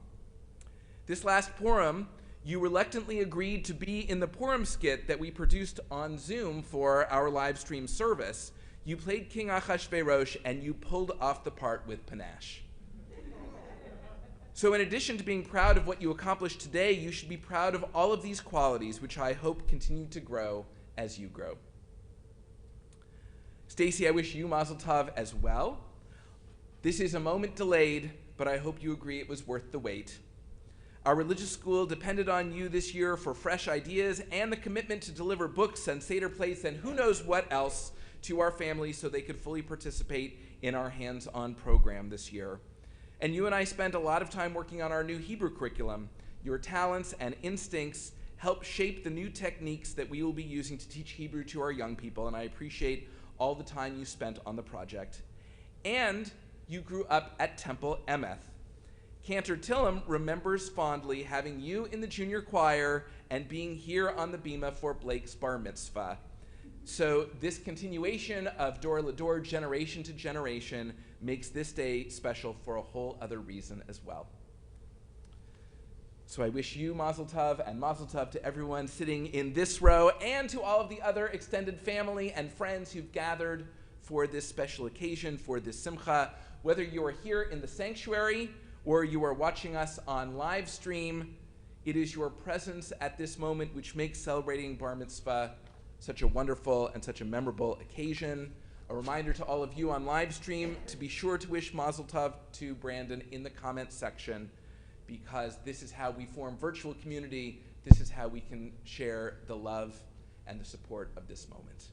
This last Purim, you reluctantly agreed to be in the Purim skit that we produced on Zoom for our live stream service. You played King Achashverosh, and you pulled off the part with panache. So in addition to being proud of what you accomplished today, you should be proud of all of these qualities, which I hope continue to grow as you grow. Stacy, I wish you mazel tov as well. This is a moment delayed, but I hope you agree it was worth the wait. Our religious school depended on you this year for fresh ideas and the commitment to deliver books and Seder plates and who knows what else to our families so they could fully participate in our hands-on program this year. And you and I spent a lot of time working on our new Hebrew curriculum. Your talents and instincts help shape the new techniques that we will be using to teach Hebrew to our young people, and I appreciate all the time you spent on the project. And you grew up at Temple Emeth. Cantor Tillum remembers fondly having you in the junior choir and being here on the Bima for Blake's bar mitzvah. So this continuation of door to door, generation to generation, makes this day special for a whole other reason as well. So I wish you mazel tov and mazel tov to everyone sitting in this row and to all of the other extended family and friends who've gathered for this special occasion, for this simcha. Whether you are here in the sanctuary or you are watching us on live stream, it is your presence at this moment which makes celebrating bar mitzvah such a wonderful and such a memorable occasion. A reminder to all of you on live stream to be sure to wish mazel tov to Brandon in the comments section, because this is how we form virtual community. This is how we can share the love and the support of this moment.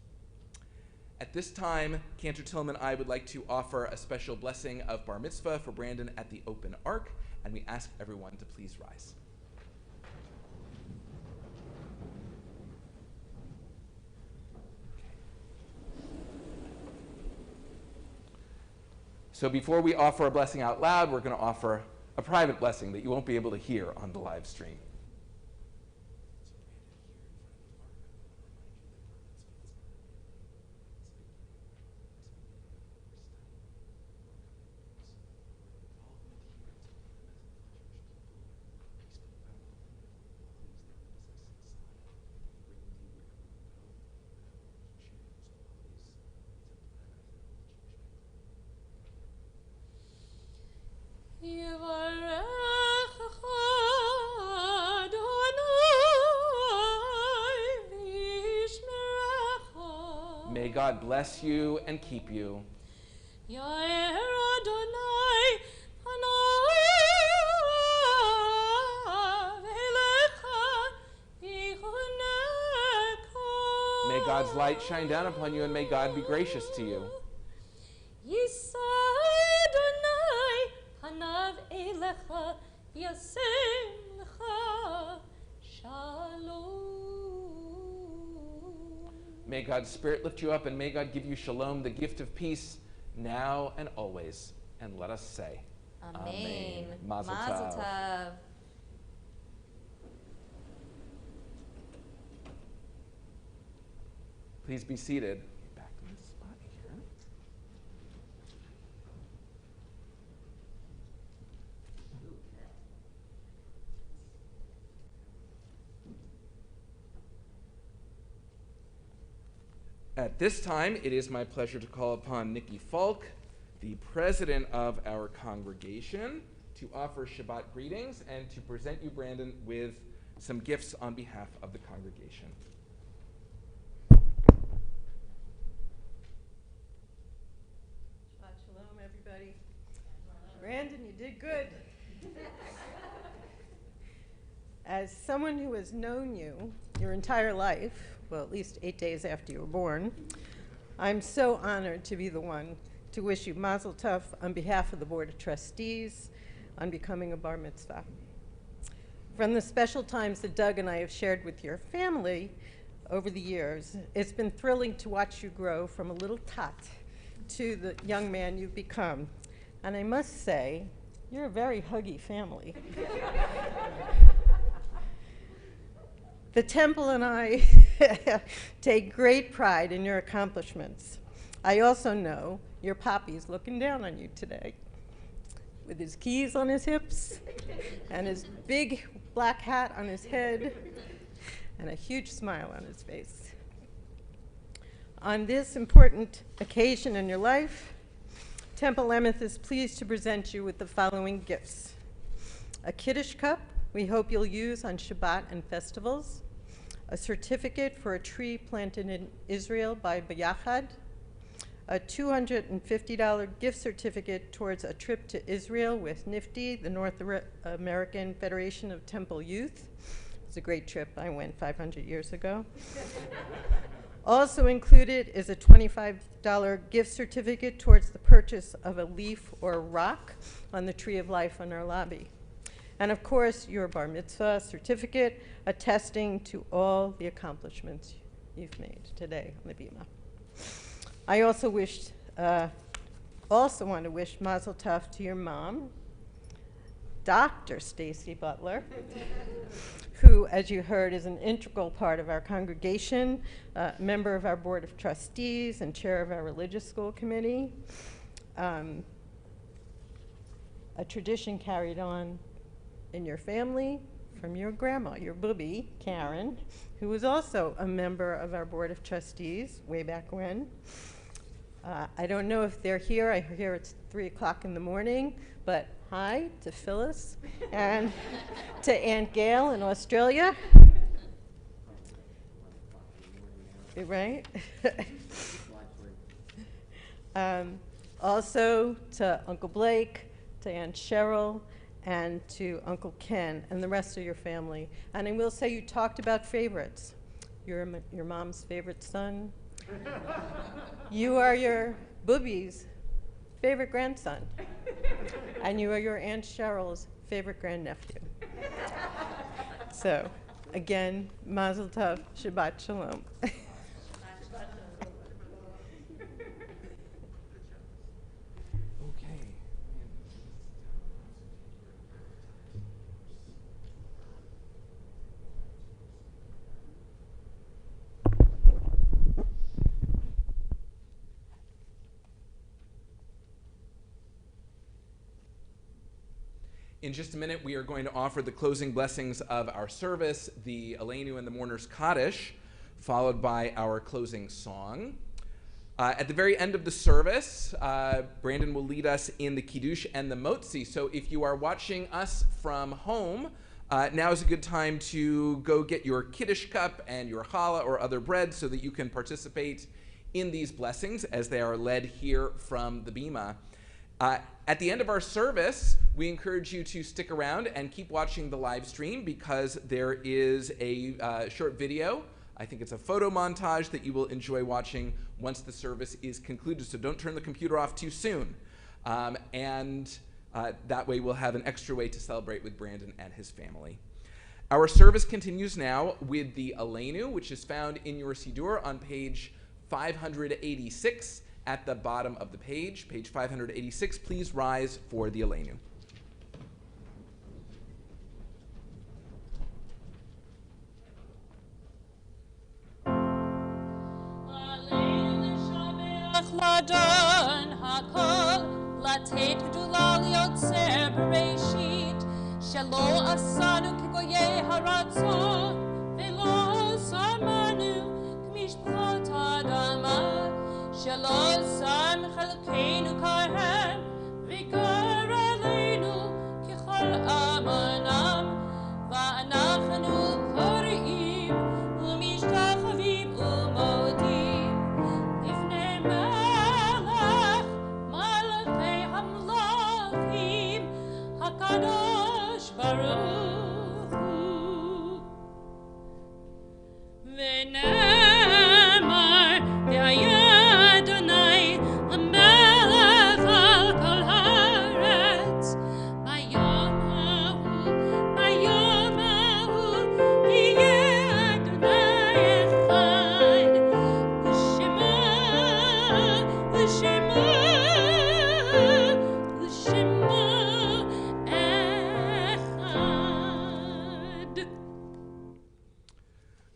At this time, Cantor Tillman and I would like to offer a special blessing of bar mitzvah for Brandon at the open ark, and we ask everyone to please rise. So before we offer a blessing out loud, we're going to offer a private blessing that you won't be able to hear on the live stream.
Yevarechecha
God bless you and keep you.
Yair Adonai panav elecha v'choneka.
May God's light shine down upon you, and may God be gracious to you.
Yisa Adonai panav elecha v'yasem lecha shalom.
May God's Spirit lift you up, and may God give you shalom, the gift of peace, now and always. And let us say,
Amen.
Mazel
Mazel
tov.
tov.
Please be seated. Back to this spot here. At this time, it is my pleasure to call upon Nikki Falk, the president of our congregation, to offer Shabbat greetings and to present you, Brandon, with some gifts on behalf of the congregation.
Shabbat shalom, everybody. Brandon, you did good. As someone who has known you your entire life, well, at least 8 days after you were born, I'm so honored to be the one to wish you Mazel Tov on behalf of the Board of Trustees on becoming a bar mitzvah. From the special times that Doug and I have shared with your family over the years, it's been thrilling to watch you grow from a little tot to the young man you've become. And I must say, you're a very huggy family. The temple and I take great pride in your accomplishments. I also know your papi's looking down on you today with his keys on his hips and his big black hat on his head and a huge smile on his face. On this important occasion in your life, Temple Emeth is pleased to present you with the following gifts: a Kiddush cup we hope you'll use on Shabbat and festivals, a certificate for a tree planted in Israel by Bayachad, a $250 gift certificate towards a trip to Israel with NIFTY, the North American Federation of Temple Youth. It's a great trip. I went 500 years ago. Also included is a $25 gift certificate towards the purchase of a leaf or rock on the Tree of Life on our lobby. And of course, your bar mitzvah certificate attesting to all the accomplishments you've made today on the Bima. I also want to wish Mazel Tov to your mom, Dr. Stacy Butler, who, as you heard, is an integral part of our congregation, member of our Board of Trustees and chair of our religious school committee. A tradition carried on in your family from your grandma, your booby, Karen, who was also a member of our Board of Trustees way back when. I don't know if they're here. I hear it's 3 o'clock in the morning, but hi to Phyllis and to Aunt Gail in Australia. Right? Also to Uncle Blake, to Aunt Cheryl, and to Uncle Ken and the rest of your family. And I will say you talked about favorites. You're your mom's favorite son. You are your boobie's favorite grandson. And you are your Aunt Cheryl's favorite grandnephew. So, again, Mazel Tov, Shabbat Shalom.
In just a minute, we are going to offer the closing blessings of our service, the Aleinu and the Mourner's Kaddish, followed by our closing song. At the very end of the service, Brandon will lead us in the Kiddush and the Motzi. So if you are watching us from home, now is a good time to go get your Kiddush cup and your challah or other bread so that you can participate in these blessings as they are led here from the Bima. At the end of our service, we encourage you to stick around and keep watching the live stream because there is a short video. I think it's a photo montage that you will enjoy watching once the service is concluded. So don't turn the computer off too soon. That way we'll have an extra way to celebrate with Brandon and his family. Our service continues now with the Aleinu, which is found in your Siddur on page 586 at the bottom of the page. Page 586, please rise for the Aleinu.
Ladon hakol latet gdula liotzer bereshit shelo asanu kigoye haratzon velo samanu kmishpat adama shelo sam chalkeinu kahem vikar aleinu kichol amanam va'anachanu koreim umishtachavim umodim Kadosh Baruch Hu V'nemar V'ayah Adonai L'melech al kol haaretz Bayom hahu Yeh Adonai echad L'shema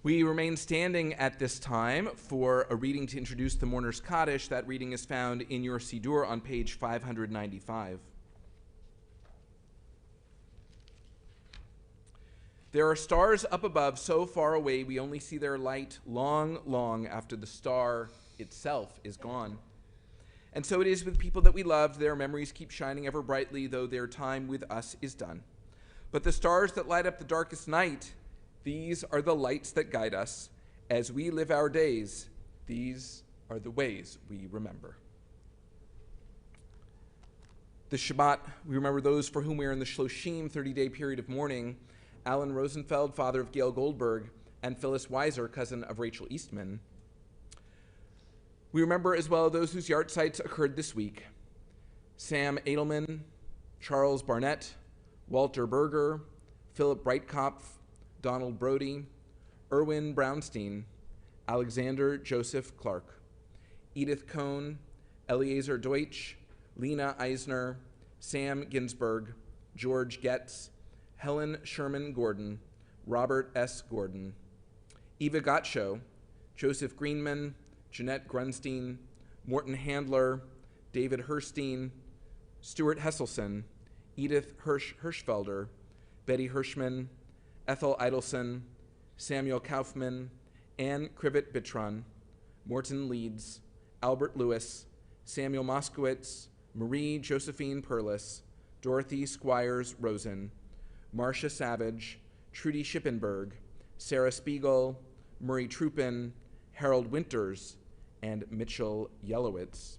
We remain standing at this time for a reading to introduce the Mourner's Kaddish. That reading is found in your Siddur on page 595. There are stars up above so far away we only see their light long, long after the star itself is gone. And so it is with people that we love. Their memories keep shining ever brightly, though their time with us is done. But the stars that light up the darkest night, these are the lights that guide us. As we live our days, these are the ways we remember. The Shabbat, we remember those for whom we are in the Shloshim, 30-day period of mourning. Alan Rosenfeld, father of Gail Goldberg, and Phyllis Weiser, cousin of Rachel Eastman. We remember as well those whose yahrzeits occurred this week. Sam Edelman, Charles Barnett, Walter Berger, Philip Breitkopf, Donald Brody, Erwin Brownstein, Alexander Joseph Clark, Edith Cohn, Eliezer Deutsch, Lena Eisner, Sam Ginsberg, George Getz, Helen Sherman Gordon, Robert S. Gordon, Eva Gottschall, Joseph Greenman, Jeanette Grunstein, Morton Handler, David Herstein, Stuart Hesselson, Edith Hirschfelder, Betty Hirschman, Ethel Idelson, Samuel Kaufman, Anne Krivet Bitron, Morton Leeds, Albert Lewis, Samuel Moskowitz, Marie Josephine Perlis, Dorothy Squires Rosen, Marcia Savage, Trudy Schippenberg, Sarah Spiegel, Murray Truppen, Harold Winters, and Mitchell Yelowitz.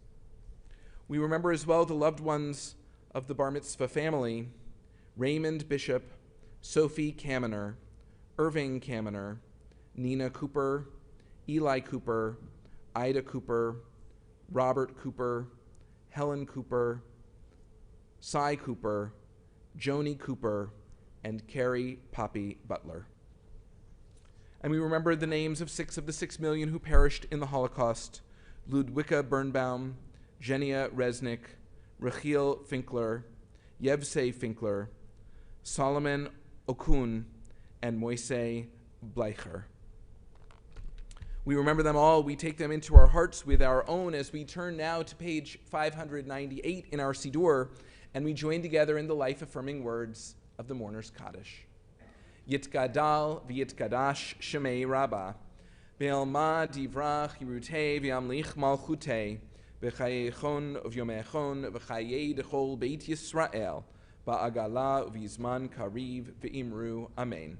We remember as well the loved ones of the Bar Mitzvah family, Raymond Bishop, Sophie Kaminer, Irving Kaminer, Nina Cooper, Eli Cooper, Ida Cooper, Robert Cooper, Helen Cooper, Cy Cooper, Joni Cooper, and Carrie Poppy Butler. And we remember the names of 6 of the 6 million who perished in the Holocaust: Ludwika Birnbaum, Zhenya Resnick, Rachiel Finkler, Yevsei Finkler, Solomon Okun, and Moisei Bleicher. We remember them all. We take them into our hearts with our own as we turn now to page 598 in our Siddur, and we join together in the life-affirming words of the Mourner's Kaddish. Yitgadal v'yitgadash shemei Rabbah, be'elma divrach yirutei v'yamlich malchutei, b'chayechon v'yomechon v'chayei dechol beit Yisrael, ba'agala v'yizman kariv v'imru amen.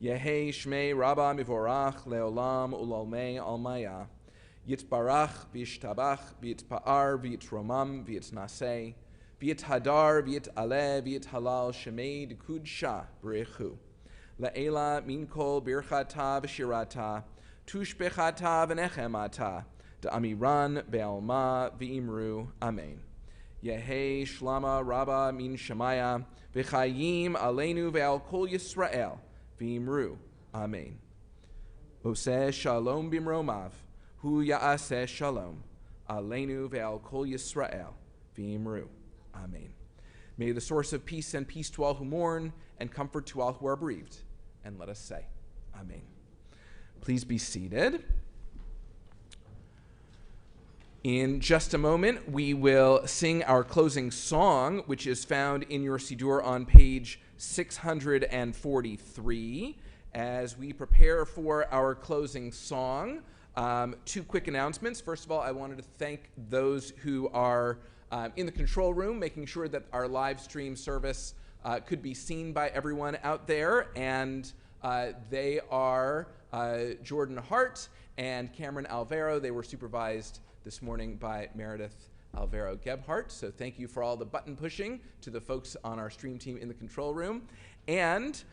Yehei shmei Rabbah mivorach leolam ulalmei almaya. Yitzbarach, v'yishtabach, v'yitzpa'ar, v'yitromam, v'yitnaseh, v'yithadar, v'yit'aleh, v'yithalal, shemei d'kudsha, b'rechu. La'ela min kol birchata v'shirata, tushbechata v'nechemata, da'amiran be'alma v'imru, amen. Yehi shlama rabba min shemaya, v'chayim aleinu ve'al kol Yisrael, v'imru, amen. Oseh shalom bimromav, hu ya'aseh shalom, aleinu ve'al kol Yisrael, v'imru, amen. May the source of peace send peace to all who mourn and comfort to all who are bereaved. And let us say, amen. Please be seated. In just a moment, we will sing our closing song, which is found in your Siddur on page 643. As we prepare for our closing song, two quick announcements. First of all, I wanted to thank those who are in the control room, making sure that our live stream service could be seen by everyone out there. And they are Jordan Hart and Cameron Alvaro. They were supervised this morning by Meredith Alvaro Gebhardt. So thank you for all the button pushing to the folks on our stream team in the control room. And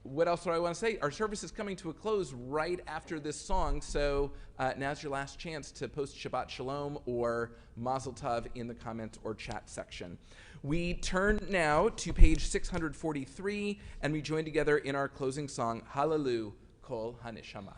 what else do I want to say? Our service is coming to a close right after this song, so now's your last chance to post Shabbat Shalom or Mazel Tov in the comments or chat section. We turn now to page 643, and we join together in our closing song, Hallelu Kol HaNeshama.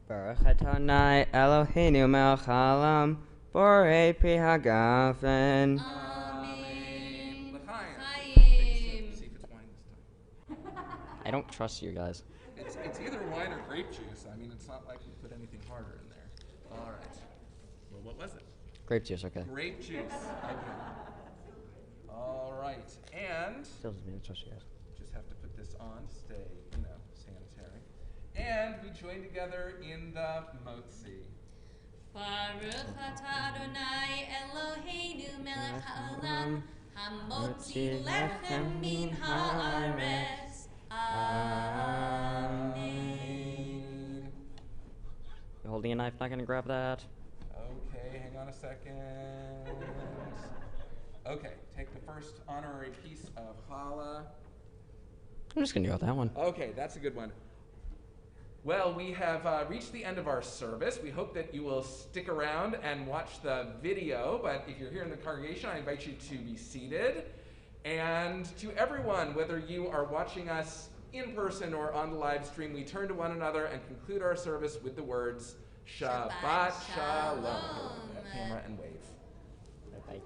Baruch Adonai Eloheinu melech haolam, borei pri hagafen.
Amen.
L'chaim. See if it's wine this time.
I don't trust you guys.
It's either wine or grape juice. I mean, it's not like we put anything harder in there. All right. Well, what was it?
Grape juice, okay.
Grape juice. Okay. All right. And
Still doesn't mean to trust you guys.
just have to put this on to stay, sanitary. And we join together in the Motzi.
Baruch atah Adonai Eloheinu melech haolam, hamotzi lechem min haaretz. Amen.
You holding a knife, not gonna grab that?
Okay, hang on a second. Okay, take the first honorary piece of challah.
I'm just gonna go with that one.
Okay, that's a good one. Well, we have reached the end of our service. We hope that you will stick around and watch the video, but if you're here in the congregation, I invite you to be seated. And to everyone, whether you are watching us in person or on the live stream, we turn to one another and conclude our service with the words, Shabbat Shalom. Look at that camera and wave.
Bye-bye.